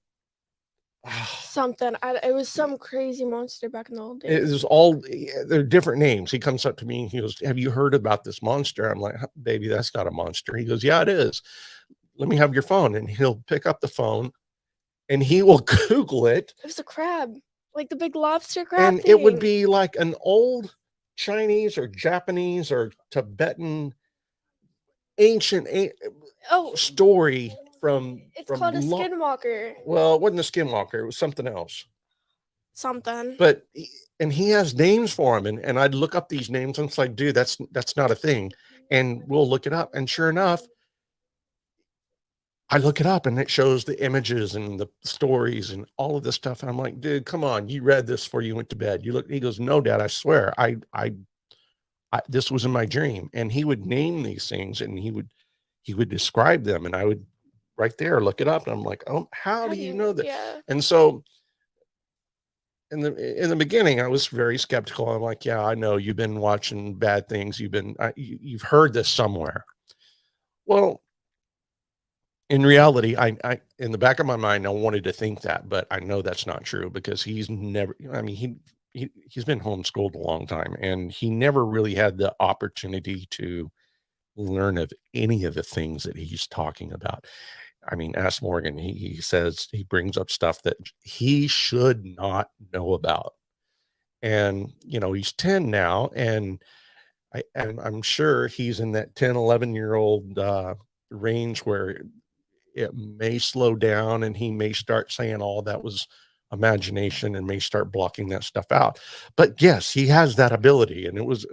Speaker 4: Something. It was some crazy monster back in the old
Speaker 3: it
Speaker 4: days.
Speaker 3: was all, they're different names. He comes up to me and he goes, "Have you heard about this monster?" I'm like, "Baby, that's not a monster." He goes, "Yeah, it is. Let me have your phone." And he'll pick up the phone and he will Google it.
Speaker 4: It was a crab, like the big lobster crab
Speaker 3: And
Speaker 4: thing.
Speaker 3: it would be like an old Chinese or Japanese or Tibetan ancient story from
Speaker 4: It's called a skinwalker.
Speaker 3: Well, it wasn't a skinwalker. It was something else.
Speaker 4: Something.
Speaker 3: But and he has names for him, and I'd look up these names and it's like, "Dude, that's not a thing." And we'll look it up, and sure enough, I look it up and it shows the images and the stories and all of this stuff. And I'm like, "Dude, come on. You read this before you went to bed." He goes, "No, Dad, I swear. This was in my dream." And he would name these things and he would describe them. And I would right there look it up. And I'm like, "Oh, how do you know that?"
Speaker 4: Yeah.
Speaker 3: And so in the beginning, I was very skeptical. I'm like, "Yeah, I know you've been watching bad things. You've heard this somewhere." Well, in reality, I in the back of my mind, I wanted to think that, but I know that's not true because he's never. I mean, he's been homeschooled a long time, and he never really had the opportunity to learn of any of the things that he's talking about. I mean, ask Morgan. He says he brings up stuff that he should not know about. And, you know, he's 10 now, and I'm sure he's in that 10, 11-year-old range where it may slow down and he may start saying, oh, that was imagination, and may start blocking that stuff out. But yes, he has that ability. And it was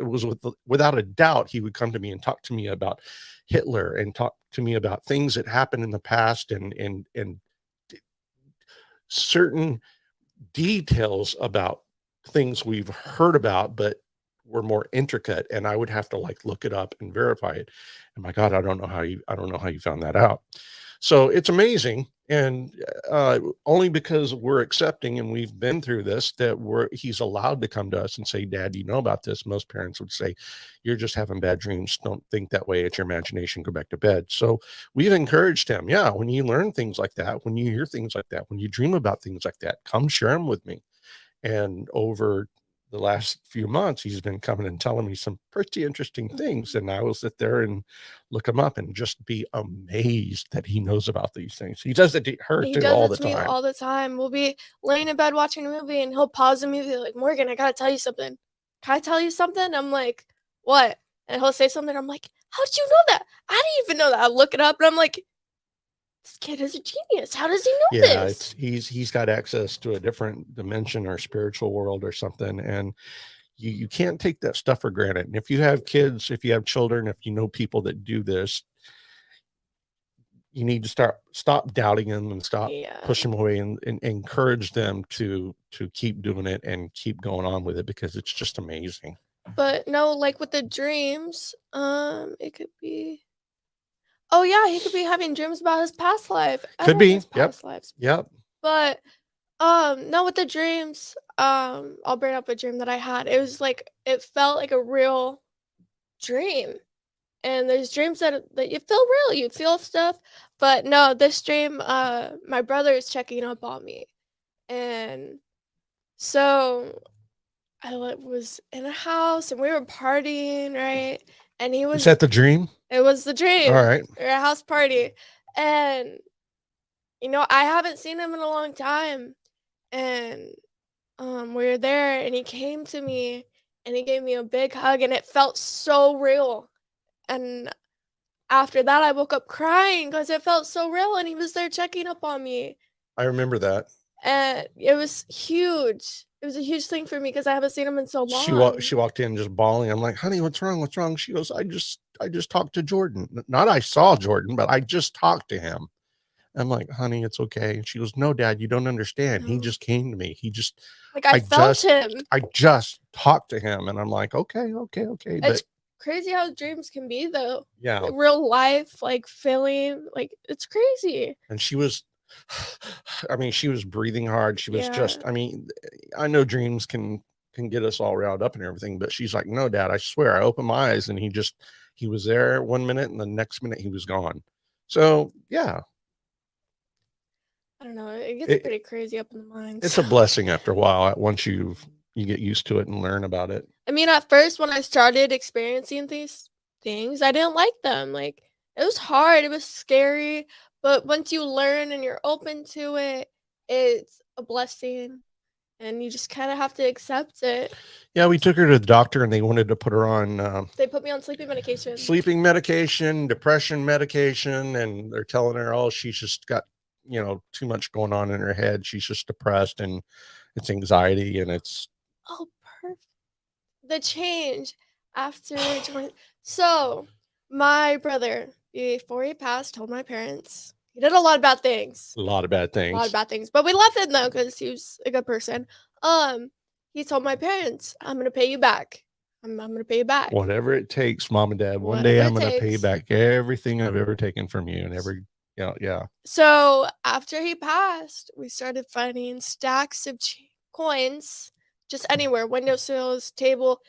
Speaker 3: without a doubt, he would come to me and talk to me about Hitler and talk to me about things that happened in the past, and certain details about things we've heard about, but were more intricate. And I would have to like look it up and verify it. And my God, I don't know how you found that out. So it's amazing. And only because we're accepting and we've been through this, that he's allowed to come to us and say, Dad, you know about this? Most parents would say, you're just having bad dreams. Don't think that way. It's your imagination. Go back to bed. So we've encouraged him. Yeah. When you learn things like that, when you hear things like that, when you dream about things like that, come share them with me. And over the last few months, he's been coming and telling me some pretty interesting things. And I will sit there and look him up and just be amazed that he knows about these things. He does it to her
Speaker 4: He
Speaker 3: too
Speaker 4: does
Speaker 3: all
Speaker 4: it
Speaker 3: the
Speaker 4: to me
Speaker 3: time.
Speaker 4: all the time. We'll be laying in bed watching a movie, and he'll pause the movie like, Morgan, I gotta tell you something. Can I tell you something? I'm like, what? And he'll say something. I'm like, how'd you know that? I didn't even know that. I look it up, and I'm like, this kid is a genius. How does he know
Speaker 3: Yeah,
Speaker 4: this?
Speaker 3: he's got access to a different dimension or spiritual world or something. And you can't take that stuff for granted. And if you have kids, if you have children, if you know people that do this, you need to stop doubting them and stop
Speaker 4: Yeah.
Speaker 3: pushing them away, and encourage them to keep doing it and keep going on with it, because it's just amazing.
Speaker 4: But no, like with the dreams, it could be. Oh yeah, he could be having dreams about his past life.
Speaker 3: Could be.
Speaker 4: Everyone's
Speaker 3: Yep.
Speaker 4: past lives.
Speaker 3: Yep.
Speaker 4: But no, with the dreams, I'll bring up a dream that I had. It was like it felt like a real dream. And there's dreams that you feel real, you feel stuff. But no, this dream, my brother is checking up on me. And so was in a house and we were partying, right? And
Speaker 3: Is that the dream?
Speaker 4: it was the
Speaker 3: All
Speaker 4: dream.
Speaker 3: right.
Speaker 4: We were at a house party. And I haven't seen him in a long time. And we were there and he came to me and he gave me a big hug and it felt so real. And after that I woke up crying because it felt so real and he was there checking up on me.
Speaker 3: I remember that.
Speaker 4: And it was huge. It was a huge thing for me because I haven't seen him in so long.
Speaker 3: She walked in just bawling. I'm like, honey, what's wrong? What's wrong? She goes, I just talked to Jordan. Not I saw Jordan, but I just talked to him. I'm like, honey, it's okay. And she goes, no, Dad, you don't understand. He
Speaker 4: No.
Speaker 3: just came to me.
Speaker 4: Like I felt him.
Speaker 3: I just talked to him. And I'm like, okay.
Speaker 4: It's
Speaker 3: But
Speaker 4: crazy how dreams can be though.
Speaker 3: yeah.
Speaker 4: Like real life, like feeling, like it's crazy.
Speaker 3: And she was, I mean, she was breathing hard. She was just,
Speaker 4: Yeah.
Speaker 3: I mean, I know dreams can get us all riled up and everything, but she's like, no, Dad, I swear, I opened my eyes and he was there 1 minute and the next minute he was gone. So yeah,
Speaker 4: I don't know. It gets pretty crazy up in the mind.
Speaker 3: it's a blessing after a while. Once you get used to it and learn about it.
Speaker 4: I mean, at first when I started experiencing these things, I didn't like them. Like it was hard, it was scary, but once you learn and you're open to it, it's a blessing and you just kind of have to accept it.
Speaker 3: Yeah, we took her to the doctor and they wanted to put her on
Speaker 4: They put me on sleeping medication,
Speaker 3: depression medication, and they're telling her, oh, she's just got, too much going on in her head. She's just depressed and it's anxiety and it's.
Speaker 4: Oh, perfect. The change after 20. So, my brother, before he passed, told my parents he did a lot of bad things.
Speaker 3: A lot of bad things.
Speaker 4: But we love him though because he was a good person. He told my parents, "I'm gonna pay you back. I'm gonna pay you back.
Speaker 3: Whatever it takes, Mom and Dad. One day I'm gonna pay you back everything I've ever taken from you and every. Yeah.
Speaker 4: So after he passed, we started finding stacks of coins just anywhere, windowsills, table.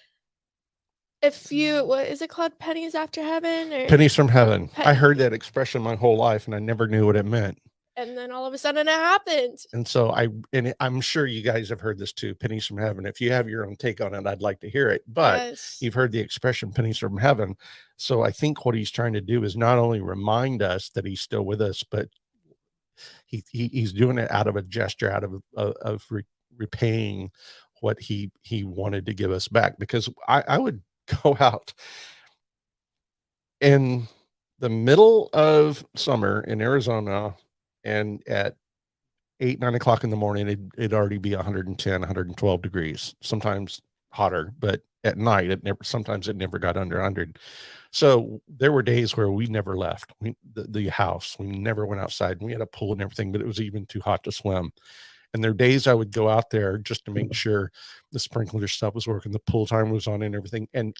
Speaker 4: What is it called? Pennies after heaven? Or
Speaker 3: Pennies from heaven. I heard that expression my whole life and I never knew what it meant.
Speaker 4: And then all of a sudden it happened.
Speaker 3: And so I'm sure you guys have heard this too, pennies from heaven. If you have your own take on it, I'd like to hear it. But You've heard the expression pennies from heaven. So I think what he's trying to do is not only remind us that he's still with us, but he's doing it out of a gesture, out of repaying what he wanted to give us back. Because I would go out in the middle of summer in Arizona, and at 8, 9 o'clock in the morning, it'd already be 110, 112 degrees, sometimes hotter, but at night, sometimes it never got under 100. So there were days where we never left the house. We never went outside. We had a pool and everything, but it was even too hot to swim. And there are days I would go out there just to make sure the sprinkler stuff was working, the pool time was on and everything. And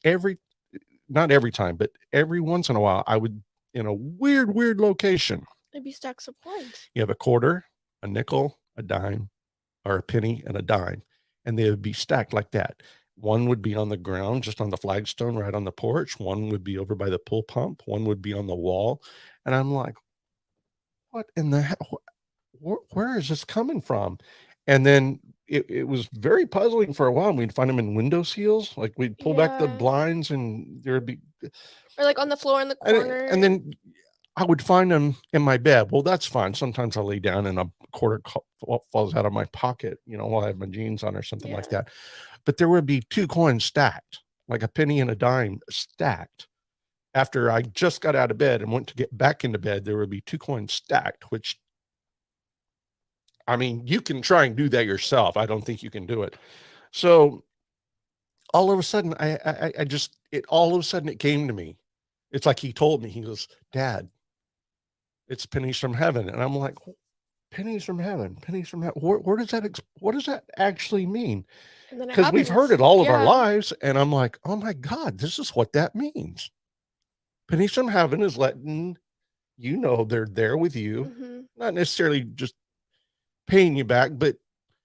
Speaker 3: not every time, but every once in a while, I would, in a weird location.
Speaker 4: Maybe stacks of points.
Speaker 3: You have a quarter, a nickel, a dime, or a penny and a dime, and they would be stacked like that. One would be on the ground, just on the flagstone right on the porch. One would be over by the pool pump. One would be on the wall. And I'm like, what in the hell? Where is this coming from? And then it was very puzzling for a while. We'd find them in window seals. Like we'd pull back the blinds and there'd be,
Speaker 4: or like on the floor in the corner.
Speaker 3: And then I would find them in my bed. Well, that's fine. Sometimes I lay down and a quarter falls out of my pocket, while I have my jeans on or something like that. But there would be 2 coins stacked, like a penny and a dime stacked. After I just got out of bed and went to get back into bed, there would be 2 coins stacked, which, I mean, you can try and do that yourself. I don't think you can do it. So all of a sudden, all of a sudden it came to me. It's like he told me, he goes, Dad, it's pennies from heaven. And I'm like, pennies from heaven, pennies from heaven. What does that actually mean? Because we've heard it all of our lives. And I'm like, oh my God, this is what that means. Pennies from heaven is letting they're there with you, not necessarily just paying you back, but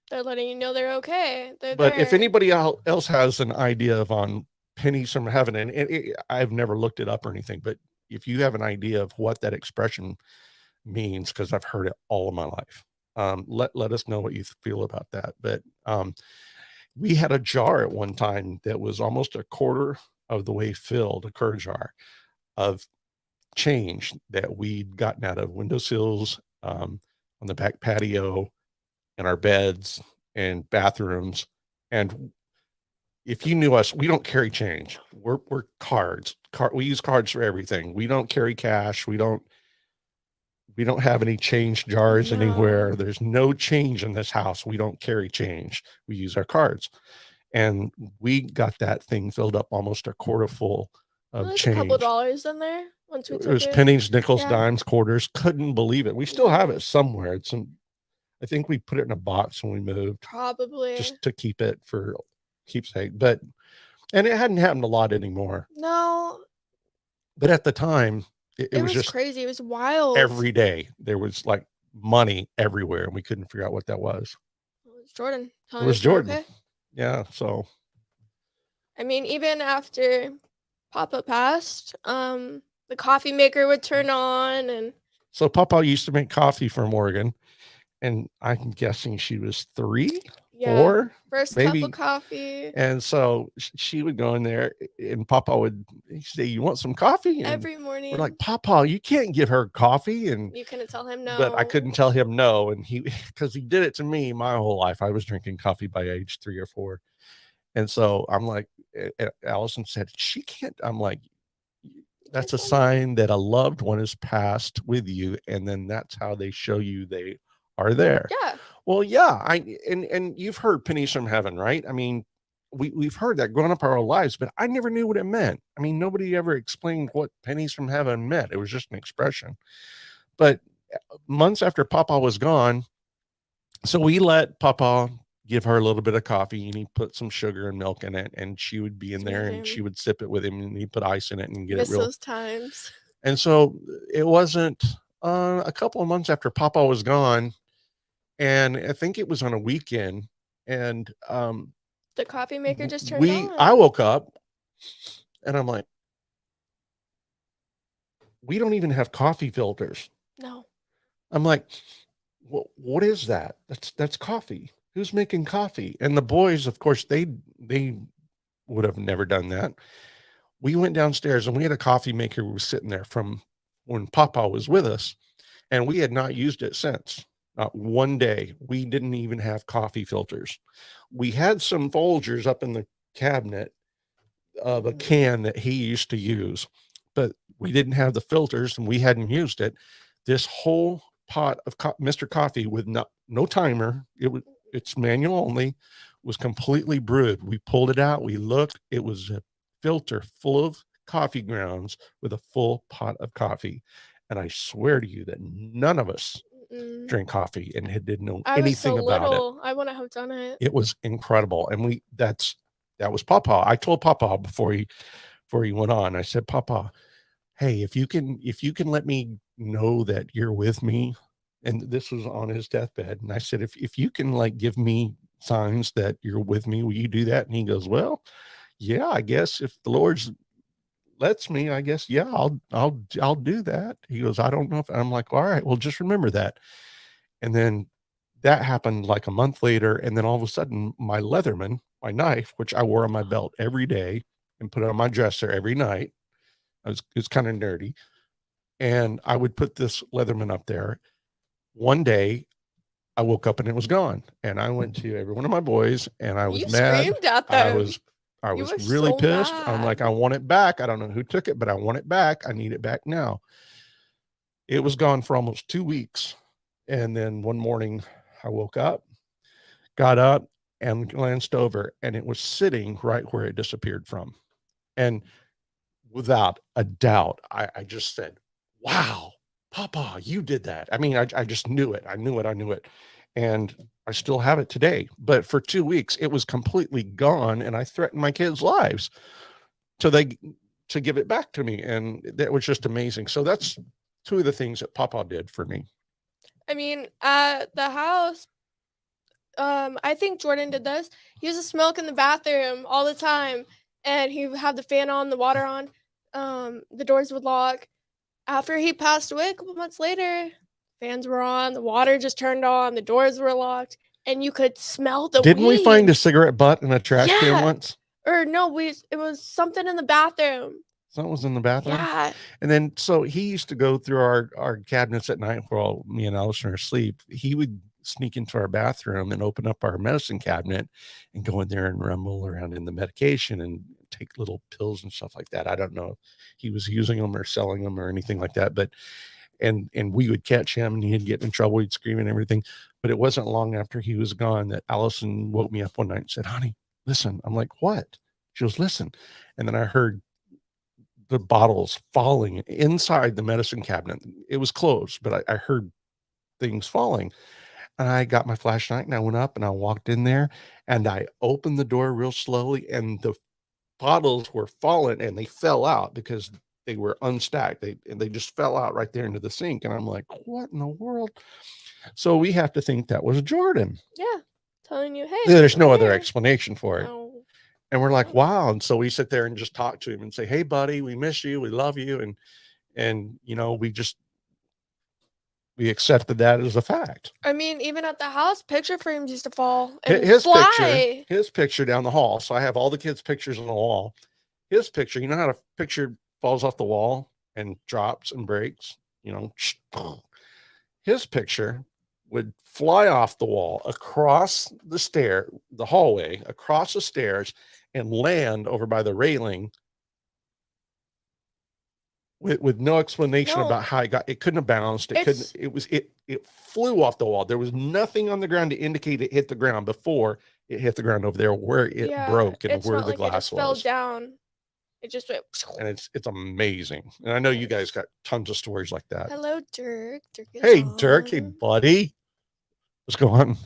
Speaker 4: they're letting you know they're okay.
Speaker 3: But if anybody else has an idea on pennies from heaven, and I've never looked it up or anything, but if you have an idea of what that expression means, because I've heard it all of my life, let us know what you feel about that. But we had a jar at one time that was almost a quarter of the way filled, a cur jar of change that we'd gotten out of windowsills, on the back patio, and our beds and bathrooms. And if you knew us, we don't carry change. We're cards. We use cards for everything. We don't carry cash. We don't have any change jars anywhere. There's no change in this house. We don't carry change. We use our cards. And we got that thing filled up almost a quarter full of change.
Speaker 4: A couple dollars in there. Once we took
Speaker 3: it was pennies, nickels, dimes, quarters. Couldn't believe it. We still have it somewhere. I think we put it in a box when we moved.
Speaker 4: Probably.
Speaker 3: Just to keep it for keepsake. And it hadn't happened a lot anymore.
Speaker 4: No.
Speaker 3: But at the time, it was just
Speaker 4: crazy. It was wild.
Speaker 3: Every day there was like money everywhere, and we couldn't figure out what that was.
Speaker 4: It was Jordan.
Speaker 3: It was Jordan. Okay? Yeah. So,
Speaker 4: I mean, even after Papa passed, the coffee maker would turn on, and
Speaker 3: so Papa used to make coffee for Morgan, and I'm guessing she was 3, 4,
Speaker 4: first
Speaker 3: maybe,
Speaker 4: cup of coffee.
Speaker 3: And so she would go in there, and Papa would say, "You want some coffee?" And
Speaker 4: every morning.
Speaker 3: We're like, "Papa, you can't give her coffee." And
Speaker 4: you couldn't tell him no.
Speaker 3: But I couldn't tell him no, and because he did it to me my whole life. I was drinking coffee by age 3 or 4, and so I'm like, Allison said, "She can't." I'm like, that's a sign that a loved one is passed with you, and then that's how they show you they are there.
Speaker 4: Yeah.
Speaker 3: Well, yeah. And you've heard pennies from heaven, right? I mean, we've heard that growing up our whole lives, but I never knew what it meant. I mean, nobody ever explained what pennies from heaven meant. It was just an expression. But months after Papa was gone, so we let Papa give her a little bit of coffee, and he put some sugar and milk in it, and she would be in there and she would sip it with him, and he put ice in it and get it real.
Speaker 4: Those times.
Speaker 3: And so it wasn't a couple of months after Papa was gone, and I think it was on a weekend, and
Speaker 4: the coffee maker just turned on.
Speaker 3: I woke up and I'm like, we don't even have coffee filters.
Speaker 4: No.
Speaker 3: I'm like, what is that? That's coffee. Who's making coffee? And the boys, of course, they would have never done that. We went downstairs, and we had a coffee maker who was sitting there from when Papa was with us. and we had not used it since. Not one day. We didn't even have coffee filters. We had some Folgers up in the cabinet of a can that he used to use, but we didn't have the filters and we hadn't used it. This whole pot of Mr. Coffee with no timer, it's manual only, was completely brewed. We pulled it out, we looked, it was a filter full of coffee grounds with a full pot of coffee. And I swear to you that none of us drank coffee and didn't know anything about it.
Speaker 4: I wouldn't have done it.
Speaker 3: It was incredible. And that was Papa. I told Papa before he went on, I said, Papa, hey, if you can let me know that you're with me, and this was on his deathbed. And I said, if you can like give me signs that you're with me, will you do that? And he goes, well, yeah, I guess if the Lord's lets me, I guess, yeah, I'll do that. He goes, I don't know if I'm like, all right, well, just remember that. And then that happened like a month later. And then all of a sudden my Leatherman, my knife, which I wore on my belt every day and put it on my dresser every night. It's kind of nerdy. And I would put this Leatherman up there. One day I woke up and it was gone. And I went to every one of my boys and I was mad.
Speaker 4: Screamed at them.
Speaker 3: I was really pissed. I'm like, I want it back. I don't know who took it, but I want it back. I need it back now. It was gone for almost 2 weeks. And then one morning I woke up, got up and glanced over, and it was sitting right where it disappeared from. And without a doubt, I just said, wow, Papa, you did that. I mean, I just knew it. I knew it. And I still have it today. But for 2 weeks, it was completely gone. And I threatened my kids' lives to give it back to me. And that was just amazing. So that's two of the things that Papa did for me.
Speaker 4: I mean, at the house, I think Jordan did this. He used to smoke in the bathroom all the time. And he would have the fan on, the water on. The doors would lock. After he passed away a couple months later, fans were on, the water just turned on, the doors were locked, and you could smell the
Speaker 3: Didn't
Speaker 4: weed.
Speaker 3: we find a cigarette butt in a trash can once?
Speaker 4: Or no, it was something in the bathroom.
Speaker 3: Something was in the bathroom?
Speaker 4: Yeah.
Speaker 3: And then, so he used to go through our cabinets at night while me and Allison are asleep. He would sneak into our bathroom and open up our medicine cabinet and go in there and rumble around in the medication and take little pills and stuff like that. I don't know if he was using them or selling them or anything like that, but and we would catch him and he'd get in trouble. He'd scream and everything. But it wasn't long after he was gone that Allison woke me up one night and said, honey, listen. I'm like, what? She goes, listen. And then I heard the bottles falling inside the medicine cabinet. It was closed, but I heard things falling. And I got my flashlight and I went up and I walked in there and I opened the door real slowly and the bottles were falling and they fell out because they were unstacked. They just fell out right there into the sink. And I'm like, what in the world? So we have to think that was Jordan.
Speaker 4: Yeah. Telling you, hey.
Speaker 3: There's no other explanation for it.
Speaker 4: No.
Speaker 3: And we're like, wow. And so we sit there and just talk to him and say, hey, buddy, we miss you. We love you. And you know, we accepted that as a fact.
Speaker 4: I mean, even at the house, picture frames used to fall and
Speaker 3: His
Speaker 4: fly.
Speaker 3: picture down the hall. So I have all the kids' pictures on the wall. His picture, you know how a picture falls off the wall and drops and breaks, you know, his picture would fly off the wall across the hallway, across the stairs, and land over by the railing with no explanation about how it couldn't have bounced. It flew off the wall. There was nothing on the ground to indicate it hit the ground before it hit the ground over there where it broke and where the glass was.
Speaker 4: Fell down. It just went.
Speaker 3: And it's amazing. And I know you guys got tons of stories like that.
Speaker 4: Hello, Dirk.
Speaker 3: Hey, Dirk. Hey, buddy. What's going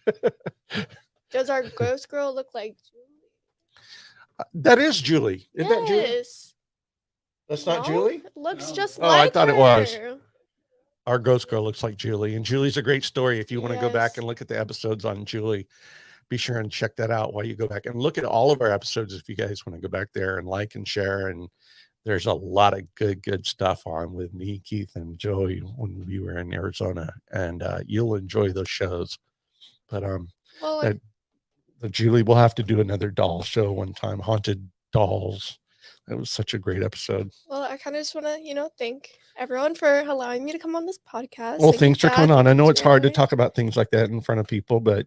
Speaker 3: on?
Speaker 4: Does our ghost girl look like Julie?
Speaker 3: That is Julie. Isn't that Julie? That's not Julie?
Speaker 4: It looks just
Speaker 3: like
Speaker 4: her.
Speaker 3: I thought it was. Our ghost girl looks like Julie. And Julie's a great story. If you want to go back and look at the episodes on Julie, be sure and check that out while you go back and look at all of our episodes if you guys want to go back there and like and share. And there's a lot of good stuff on with me, Keith, and Joey when we were in Arizona. And you'll enjoy those shows. But the Julie, we'll have to do another doll show one time, Haunted Dolls. It was such a great episode.
Speaker 4: Well, I kind of just want to, thank everyone for allowing me to come on this podcast.
Speaker 3: Well,
Speaker 4: Thank you,
Speaker 3: thanks for
Speaker 4: Dad,
Speaker 3: coming on. I know it's hard to
Speaker 4: Jeremy.
Speaker 3: talk about things like that in front of people, but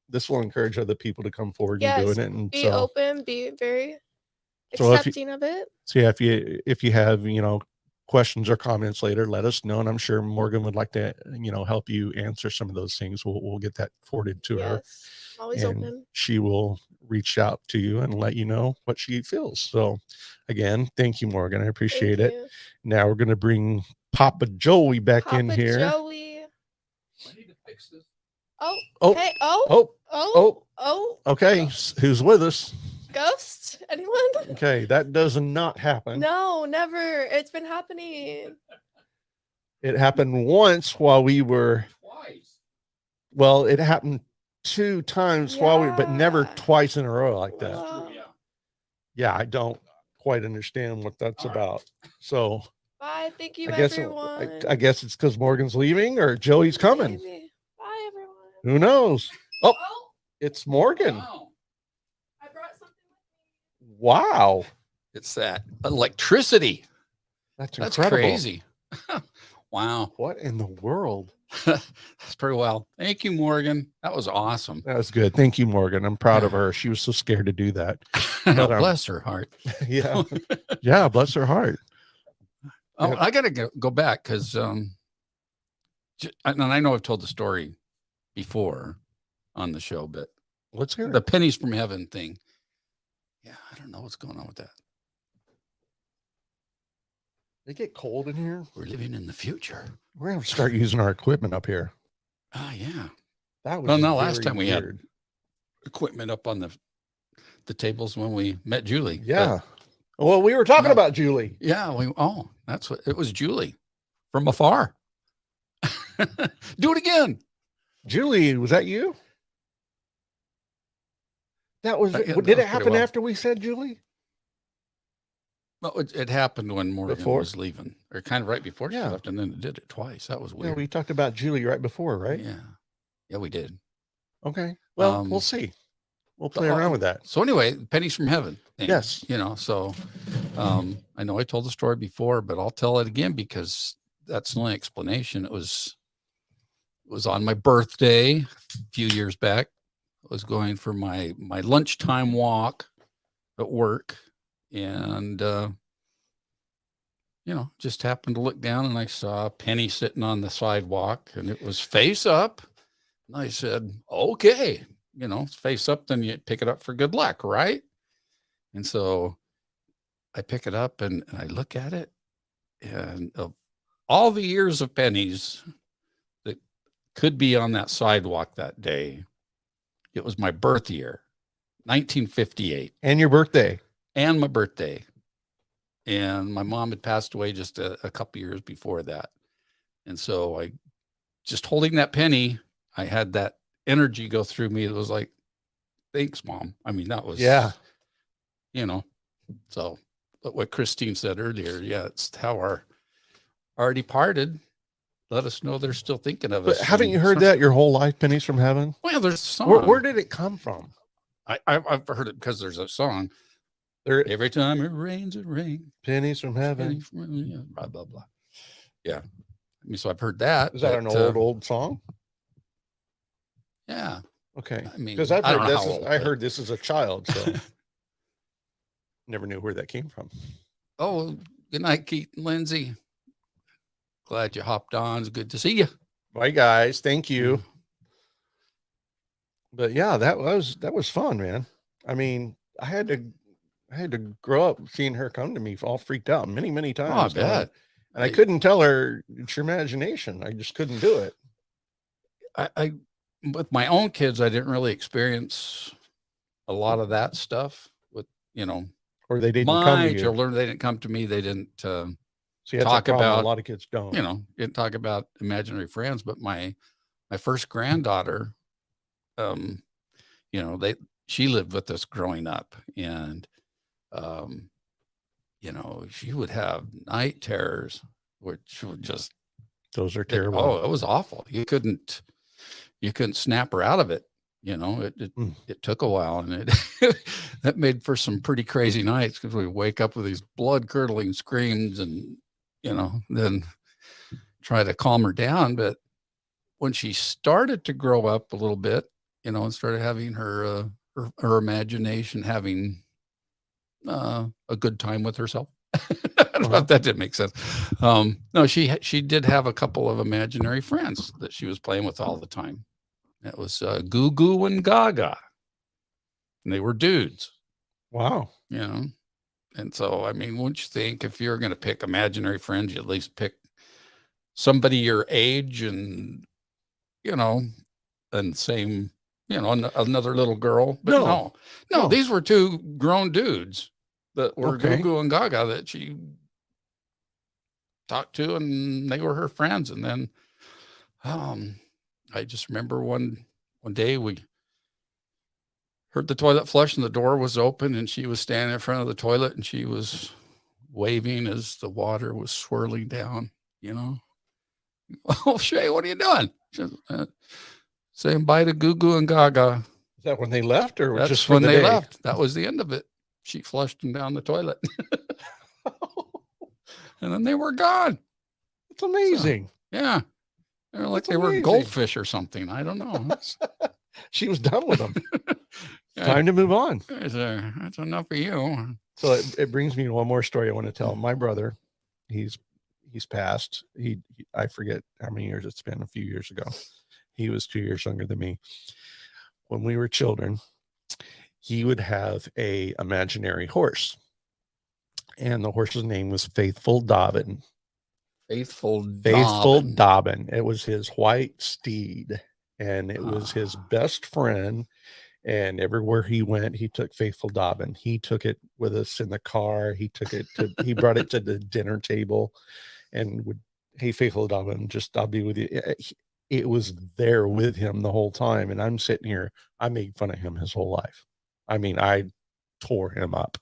Speaker 3: this will encourage other people to come forward and
Speaker 4: Yes,
Speaker 3: doing it. And
Speaker 4: be
Speaker 3: so,
Speaker 4: open, be very
Speaker 3: so
Speaker 4: accepting of it.
Speaker 3: so yeah, if you have, questions or comments later, let us know. And I'm sure Morgan would like to, help you answer some of those things. We'll get that forwarded to her.
Speaker 4: Yes, I'm always
Speaker 3: And
Speaker 4: open.
Speaker 3: she will reach out to you and let you know what she feels. So again, thank you, Morgan. I appreciate
Speaker 4: Thank
Speaker 3: it.
Speaker 4: you.
Speaker 3: Now we're going to bring Papa Joey back in
Speaker 4: Papa
Speaker 3: here.
Speaker 4: Joey.
Speaker 1: I need to fix this.
Speaker 4: Oh,
Speaker 3: Oh,
Speaker 4: hey,
Speaker 3: oh,
Speaker 4: oh,
Speaker 3: okay. Who's with us?
Speaker 4: ghost? Anyone?
Speaker 3: Okay. That does not happen.
Speaker 4: No, never. It's been happening.
Speaker 3: It happened once while we were,
Speaker 1: Twice.
Speaker 3: well, it happened 2 times but never
Speaker 4: Yeah.
Speaker 3: twice in a row like that.
Speaker 4: Wow.
Speaker 1: Yeah.
Speaker 3: Yeah. I don't quite understand what that's
Speaker 1: All right.
Speaker 3: about. So
Speaker 4: Bye. Thank you,
Speaker 3: I guess,
Speaker 4: everyone.
Speaker 3: I guess it's because Morgan's leaving or Joey's coming.
Speaker 4: Maybe. Bye, everyone.
Speaker 3: Who knows? Oh,
Speaker 4: Oh,
Speaker 3: it's Morgan.
Speaker 1: Wow.
Speaker 4: I brought something with me.
Speaker 3: Wow.
Speaker 1: It's that electricity.
Speaker 3: That's
Speaker 1: That's
Speaker 3: incredible.
Speaker 1: crazy. Wow.
Speaker 3: What in the world?
Speaker 1: That's pretty well. Thank you, Morgan. That was awesome.
Speaker 3: That was good. Thank you, Morgan. I'm proud of her. She was so scared to do that.
Speaker 1: No, bless her heart.
Speaker 3: Yeah. Yeah. Bless her heart.
Speaker 1: Oh,
Speaker 3: Yeah.
Speaker 1: I gotta go back because and I know I've told the story before on the show, but
Speaker 3: Let's hear
Speaker 1: the
Speaker 3: it.
Speaker 1: pennies from heaven thing. Yeah, I don't know what's going on with that.
Speaker 3: They get cold in here.
Speaker 1: We're living in the future.
Speaker 3: We're going to start using our equipment up here.
Speaker 1: Ah, yeah.
Speaker 3: That was
Speaker 1: Well, no, last
Speaker 3: very
Speaker 1: time we had
Speaker 3: weird.
Speaker 1: equipment up on the tables when we met Julie. But
Speaker 3: Yeah. Well, we were talking
Speaker 1: No.
Speaker 3: about Julie.
Speaker 1: yeah. That's what it was. Julie from afar. Do it again.
Speaker 3: Julie, was that you? That was,
Speaker 1: Yeah, that
Speaker 3: did
Speaker 1: was
Speaker 3: it
Speaker 1: pretty
Speaker 3: happen
Speaker 1: well.
Speaker 3: after we said Julie?
Speaker 1: Well, it happened when Morgan
Speaker 3: Before?
Speaker 1: was leaving, or kind of right before she
Speaker 3: Yeah.
Speaker 1: left, and then it did it twice. That was
Speaker 3: Yeah,
Speaker 1: weird.
Speaker 3: we talked about Julie right before, right?
Speaker 1: Yeah, we did.
Speaker 3: Okay. Well, we'll
Speaker 1: Um,
Speaker 3: see. We'll play around with that.
Speaker 1: So anyway, pennies from heaven. thing,
Speaker 3: Yes.
Speaker 1: So I know I told the story before, but I'll tell it again because that's the only explanation. It was on my birthday a few years back. I was going for my lunchtime walk at work, and just happened to look down and I saw a penny sitting on the sidewalk, and it was face up. And I said, okay, it's face up, then you pick it up for good luck, right? And so I pick it up and I look at it, and of all the years of pennies that could be on that sidewalk that day, it was my birth year, 1958,
Speaker 3: And your birthday.
Speaker 1: and my birthday. And my mom had passed away just a couple years before that. And so I just holding that penny, I had that energy go through me. It was like, thanks, Mom. I mean, that was,
Speaker 3: Yeah.
Speaker 1: So but what Christine said earlier, yeah, it's how our departed let us know they're still thinking of us.
Speaker 3: But haven't
Speaker 1: And
Speaker 3: you heard
Speaker 1: some-
Speaker 3: that your whole life, pennies from heaven?
Speaker 1: Well, there's a song.
Speaker 3: Where did it come from?
Speaker 1: I've heard it because there's a song.
Speaker 3: There,
Speaker 1: Every time it rains, it rains.
Speaker 3: pennies from heaven.
Speaker 1: Pennies from- yeah, blah, blah, blah. Yeah. I mean, so I've heard that.
Speaker 3: Is that an
Speaker 1: but,
Speaker 3: old song?
Speaker 1: Yeah.
Speaker 3: Okay.
Speaker 1: I mean,
Speaker 3: Because I've
Speaker 1: I don't
Speaker 3: heard
Speaker 1: know
Speaker 3: this.
Speaker 1: how old,
Speaker 3: I
Speaker 1: but-
Speaker 3: heard this as a child, so never knew where that came from.
Speaker 1: Oh, good night, Keith and Lindsay. Glad you hopped on. It's good to see you.
Speaker 3: Bye, guys. Thank you. But yeah, that was fun, man. I mean, I had to grow up seeing her come to me all freaked out many
Speaker 1: Oh, I
Speaker 3: times.
Speaker 1: bet.
Speaker 3: And I couldn't tell her it's your imagination. I just couldn't do it.
Speaker 1: I with my own kids, I didn't really experience a lot of that stuff with,
Speaker 3: Or they didn't come
Speaker 1: my
Speaker 3: to you.
Speaker 1: children. They didn't come to me. They didn't,
Speaker 3: See, that's
Speaker 1: talk
Speaker 3: a problem.
Speaker 1: about-
Speaker 3: A lot of kids don't.
Speaker 1: didn't talk about imaginary friends. But my first granddaughter, she lived with us growing up, and, she would have night terrors, which would just,
Speaker 3: Those are terrible.
Speaker 1: oh, it was awful. You couldn't snap her out of it. It took a while, and it that made for some pretty crazy nights because we wake up with these blood curdling screams and, then try to calm her down. But when she started to grow up a little bit, and started having her imagination, having a good time with herself. I don't know if that didn't make sense. No, she did have a couple of imaginary friends that she was playing with all the time. That was Goo Goo and Gaga, and they were dudes.
Speaker 3: Wow.
Speaker 1: And so, I mean, wouldn't you think if you're going to pick imaginary friends, you at least pick somebody your age and, and same, another little girl. But no, these were two grown dudes that were Goo Goo and Gaga that she talked to, and they were her friends. And then I just remember one day we heard the toilet flush and the door was open, and she was standing in front of the toilet and she was waving as the water was swirling down, Oh, Shay, what are you doing? Just, saying bye to Goo Goo and Gaga.
Speaker 3: Is that when they left, or
Speaker 1: that's
Speaker 3: just
Speaker 1: when they left? That was the end of it. She flushed them down the toilet. And then they were gone.
Speaker 3: It's amazing.
Speaker 1: So, yeah. They're like they were goldfish or something. I don't know.
Speaker 3: She was done with them. Time to move on.
Speaker 1: That's enough for you.
Speaker 3: So it brings me to one more story I want to tell. My brother, he's passed. I forget how many years it's been, a few years ago. He was 2 years younger than me. When we were children, he would have a imaginary horse, and the horse's name was Faithful Dobbin.
Speaker 1: Faithful
Speaker 3: Dobbin. It was his white steed, and it was his best friend. And everywhere he went, he took Faithful Dobbin. He took it with us in the car. He brought it to the dinner table and would, hey, Faithful Dobbin, I'll be with you. It was there with him the whole time. And I'm sitting here, I made fun of him his whole life. I mean, I tore him up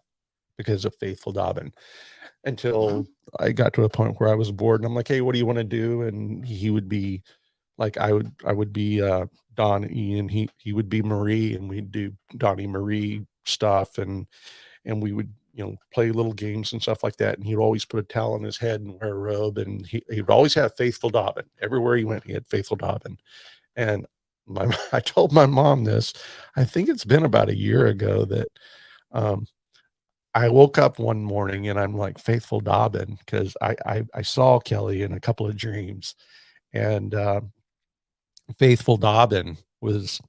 Speaker 3: because of Faithful Dobbin until I got to a point where I was bored, and I'm like, hey, what do you want to do? And he would be like, I would be Donnie, and he would be Marie, and we'd do Donnie Marie stuff, and we would play little games and stuff like that. And he'd always put a towel on his head and wear a robe, and he'd always have Faithful Dobbin. Everywhere he went, he had Faithful Dobbin. And I told my mom this, I think it's been about a year ago, that I woke up one morning and I'm like, Faithful Dobbin, because I saw Kelly in a couple of dreams, and Faithful Dobbin was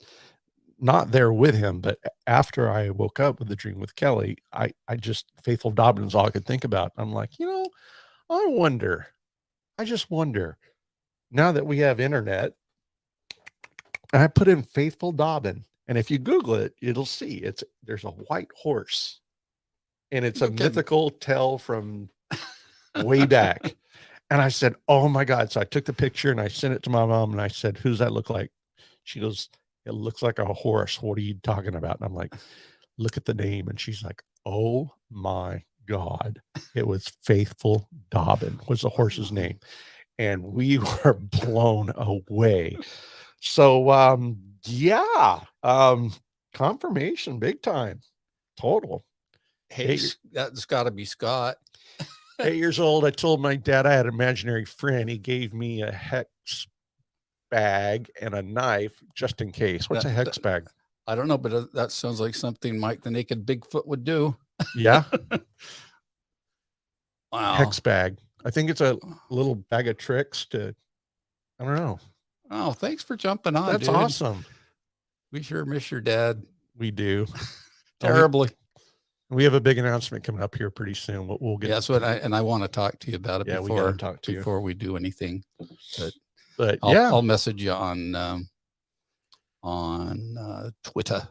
Speaker 3: not there with him. But after I woke up with the dream with Kelly, I just, Faithful Dobbin is all I could think about. I'm like, I just wonder, now that we have internet, and I put in Faithful Dobbin, and if you Google it, it'll see there's a white horse, and it's a mythical tale from way back. And I said, oh my God. So I took the picture and I sent it to my mom, and I said, who does that look like? She goes, it looks like a horse. What are you talking about? And I'm like, look at the name. And she's like, oh my God. It was Faithful Dobbin was the horse's name. And we were blown away. So, confirmation, big time, total.
Speaker 1: Hey, that's got to be Scott.
Speaker 3: 8 years old, I told my dad I had an imaginary friend. He gave me a hex bag and a knife just in case. What's a hex bag?
Speaker 1: I don't know, but that sounds like something Mike the Naked Bigfoot would do.
Speaker 3: Yeah.
Speaker 1: Wow.
Speaker 3: Hex bag. I think it's a little bag of tricks I don't know.
Speaker 1: Oh, thanks for jumping on.
Speaker 3: That's
Speaker 1: dude.
Speaker 3: Awesome.
Speaker 1: We sure miss your dad.
Speaker 3: We do.
Speaker 1: Terribly.
Speaker 3: We have a big announcement coming up here pretty soon. We'll get.
Speaker 1: That's what I want to talk to you about it.
Speaker 3: Yeah,
Speaker 1: before,
Speaker 3: we got to talk to
Speaker 1: before we do anything.
Speaker 3: But
Speaker 1: I'll message you on Twitter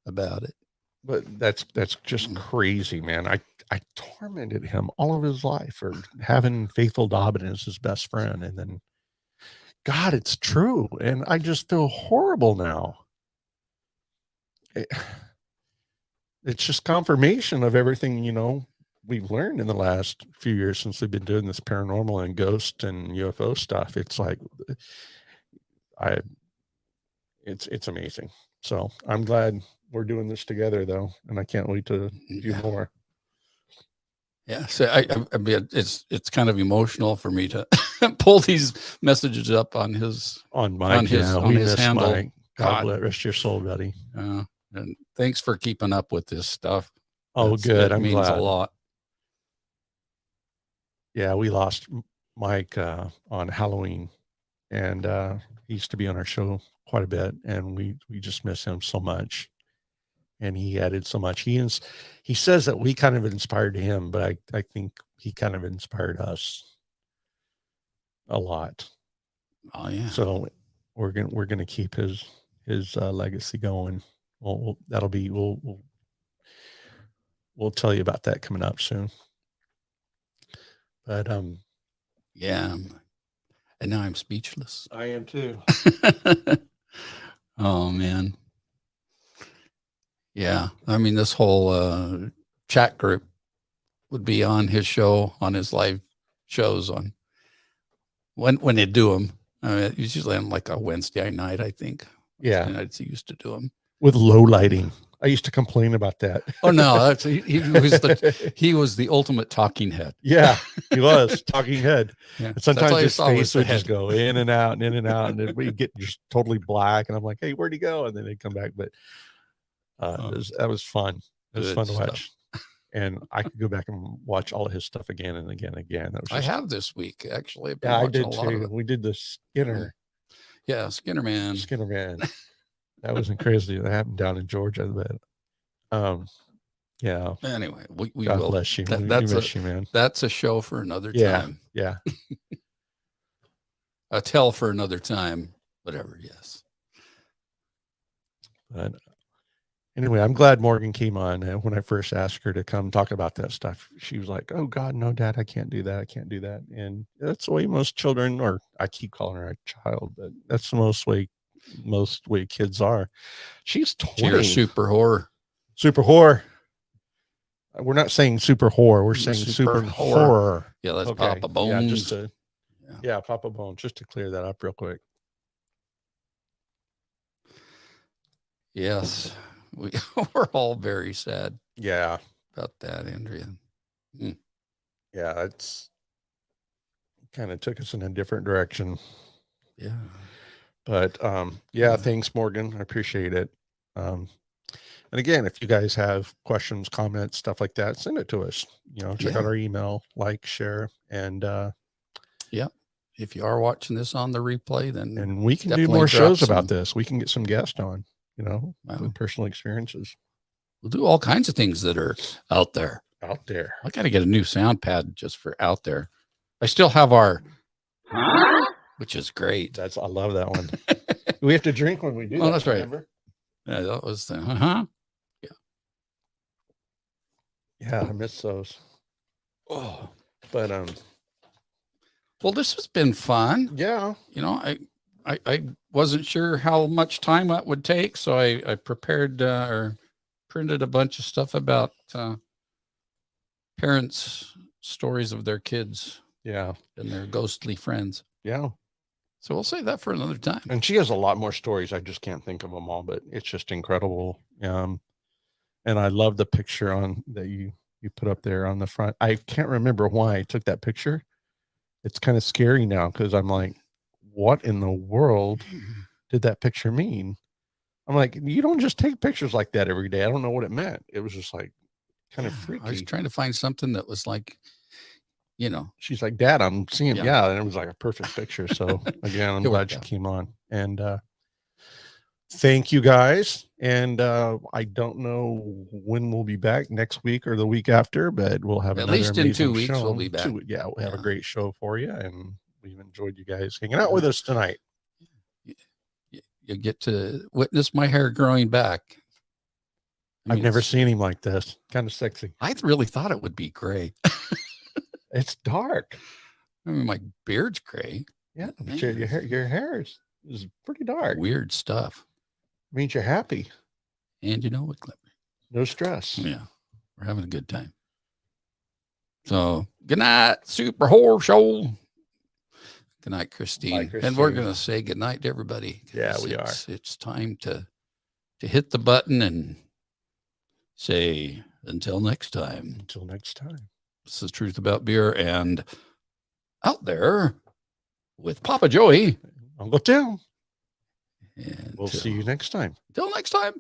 Speaker 1: about it.
Speaker 3: But that's just crazy, man. I tormented him all of his life for having Faithful Dobbin as his best friend, and then, God, it's true, and I just feel horrible now. It's just confirmation of everything we've learned in the last few years since we've been doing this paranormal and ghost and UFO stuff. It's like, it's amazing. So I'm glad we're doing this together, though, and I can't wait to do
Speaker 1: Yeah.
Speaker 3: more.
Speaker 1: Yeah. So I mean, it's kind of emotional for me to pull these messages up on his
Speaker 3: On Mike,
Speaker 1: on
Speaker 3: we
Speaker 1: his
Speaker 3: miss
Speaker 1: handle.
Speaker 3: Mike. God
Speaker 1: God.
Speaker 3: rest your soul, buddy.
Speaker 1: And thanks for keeping up with this stuff.
Speaker 3: Oh, good.
Speaker 1: It
Speaker 3: I'm
Speaker 1: means
Speaker 3: glad.
Speaker 1: a lot.
Speaker 3: Yeah, we lost Mike on Halloween, and he used to be on our show quite a bit, and we just miss him so much. And he added so much. He says that we kind of inspired him, but I think he kind of inspired us a lot.
Speaker 1: Oh yeah.
Speaker 3: So we're gonna keep his legacy going. We'll tell you about that coming up soon. But
Speaker 1: yeah. And now I'm speechless.
Speaker 3: I am too.
Speaker 1: Oh man. Yeah. I mean, this whole chat group would be on his show, on his live shows on when they do them. I mean, usually on like a Wednesday night, I think.
Speaker 3: Yeah.
Speaker 1: Wednesday nights he used to do them
Speaker 3: With low lighting. I used to complain about that.
Speaker 1: Oh no, that's he was the ultimate talking head.
Speaker 3: Yeah, he was talking head.
Speaker 1: Yeah.
Speaker 3: And sometimes his
Speaker 1: saw was
Speaker 3: face
Speaker 1: the
Speaker 3: would just
Speaker 1: head.
Speaker 3: go in and out and in and out, and then we'd get just totally black. And I'm like, hey, where'd he go? And then they'd come back. But that was fun. It was
Speaker 1: Good
Speaker 3: fun to
Speaker 1: stuff.
Speaker 3: watch. And I could go back and watch all of his stuff again and again and again. That was
Speaker 1: I
Speaker 3: just,
Speaker 1: have this week actually. I've been
Speaker 3: yeah, I
Speaker 1: watching
Speaker 3: did
Speaker 1: a lot of
Speaker 3: too.
Speaker 1: it.
Speaker 3: We did the Skinner
Speaker 1: Skinner Man.
Speaker 3: That wasn't crazy. That happened down in Georgia. But yeah.
Speaker 1: Anyway, we
Speaker 3: God
Speaker 1: will.
Speaker 3: bless you. We
Speaker 1: That's
Speaker 3: miss you, man.
Speaker 1: That's a show for another
Speaker 3: Yeah.
Speaker 1: time.
Speaker 3: Yeah.
Speaker 1: A tell for another time. Whatever. Yes.
Speaker 3: But anyway, I'm glad Morgan came on. When I first asked her to come talk about that stuff, she was like, "Oh God, no, Dad, I can't do that. I can't do that." And that's the way most children, or I keep calling her a child, but that's the most way kids are. She's 20.
Speaker 1: You're a super whore.
Speaker 3: Super whore. We're not saying super whore. We're saying super horror.
Speaker 1: Yeah, that's
Speaker 3: Okay.
Speaker 1: Papa Bones.
Speaker 3: Yeah, Papa Bones. Just to clear that up real quick.
Speaker 1: Yes, we're all very sad.
Speaker 3: Yeah,
Speaker 1: about that, Andrea.
Speaker 3: Yeah, it's kind of took us in a different direction.
Speaker 1: Yeah,
Speaker 3: but yeah, thanks, Morgan. I appreciate it. And again, if you guys have questions, comments, stuff like that, send it to us. Check out our email, like, share, and
Speaker 1: yeah. If you are watching this on the replay, then
Speaker 3: and we can do more shows about this. We can get some guests on, with personal experiences.
Speaker 1: We'll do all kinds of things that are out there.
Speaker 3: I
Speaker 1: got to get a new sound pad just for out there. I still have our, which is great.
Speaker 3: I love that one. We have to drink when we do.
Speaker 1: Oh, that's right.
Speaker 3: Remember?
Speaker 1: Yeah, that was the
Speaker 3: Yeah, I miss those.
Speaker 1: Oh,
Speaker 3: but
Speaker 1: well, this has been fun.
Speaker 3: Yeah.
Speaker 1: I wasn't sure how much time that would take, so I prepared or printed a bunch of stuff about parents' stories of their kids.
Speaker 3: Yeah.
Speaker 1: And their ghostly friends.
Speaker 3: Yeah.
Speaker 1: So we'll save that for another time.
Speaker 3: And she has a lot more stories. I just can't think of them all, but it's just incredible. And I love the picture that you put up there on the front. I can't remember why I took that picture. It's kind of scary now because I'm like, what in the world did that picture mean? I'm like, you don't just take pictures like that every day. I don't know what it meant. It was just like kind of freaky.
Speaker 1: I was trying to find something that was like,
Speaker 3: she's like, Dad, I'm seeing, and it was like a perfect picture. So again, I'm glad you came on, and thank you guys. And I don't know when we'll be back, next week or the week after, but we'll have
Speaker 1: at least in 2 weeks. We'll be back.
Speaker 3: We'll have a great show for you, and we've enjoyed you guys hanging out with us tonight.
Speaker 1: You get to witness my hair growing back.
Speaker 3: I've never seen him like this. Kind of sexy.
Speaker 1: I really thought it would be gray.
Speaker 3: It's dark.
Speaker 1: I mean, my beard's gray.
Speaker 3: Yeah, but your hair is pretty dark.
Speaker 1: Weird stuff.
Speaker 3: Means you're happy.
Speaker 1: And you know what, Clipper?
Speaker 3: No stress.
Speaker 1: Yeah, we're having a good time. So, good night, Super Horror Show. Good night, Christine.
Speaker 3: Bye, Christine.
Speaker 1: And we're going to say good night to everybody.
Speaker 3: Yeah, we are.
Speaker 1: It's time to to hit the button and say, until next time.
Speaker 3: Until next time.
Speaker 1: This is Truth About Beer, and out there with Papa Joey.
Speaker 3: Uncle Tim.
Speaker 1: And
Speaker 3: We'll see you next time.
Speaker 1: Till next time.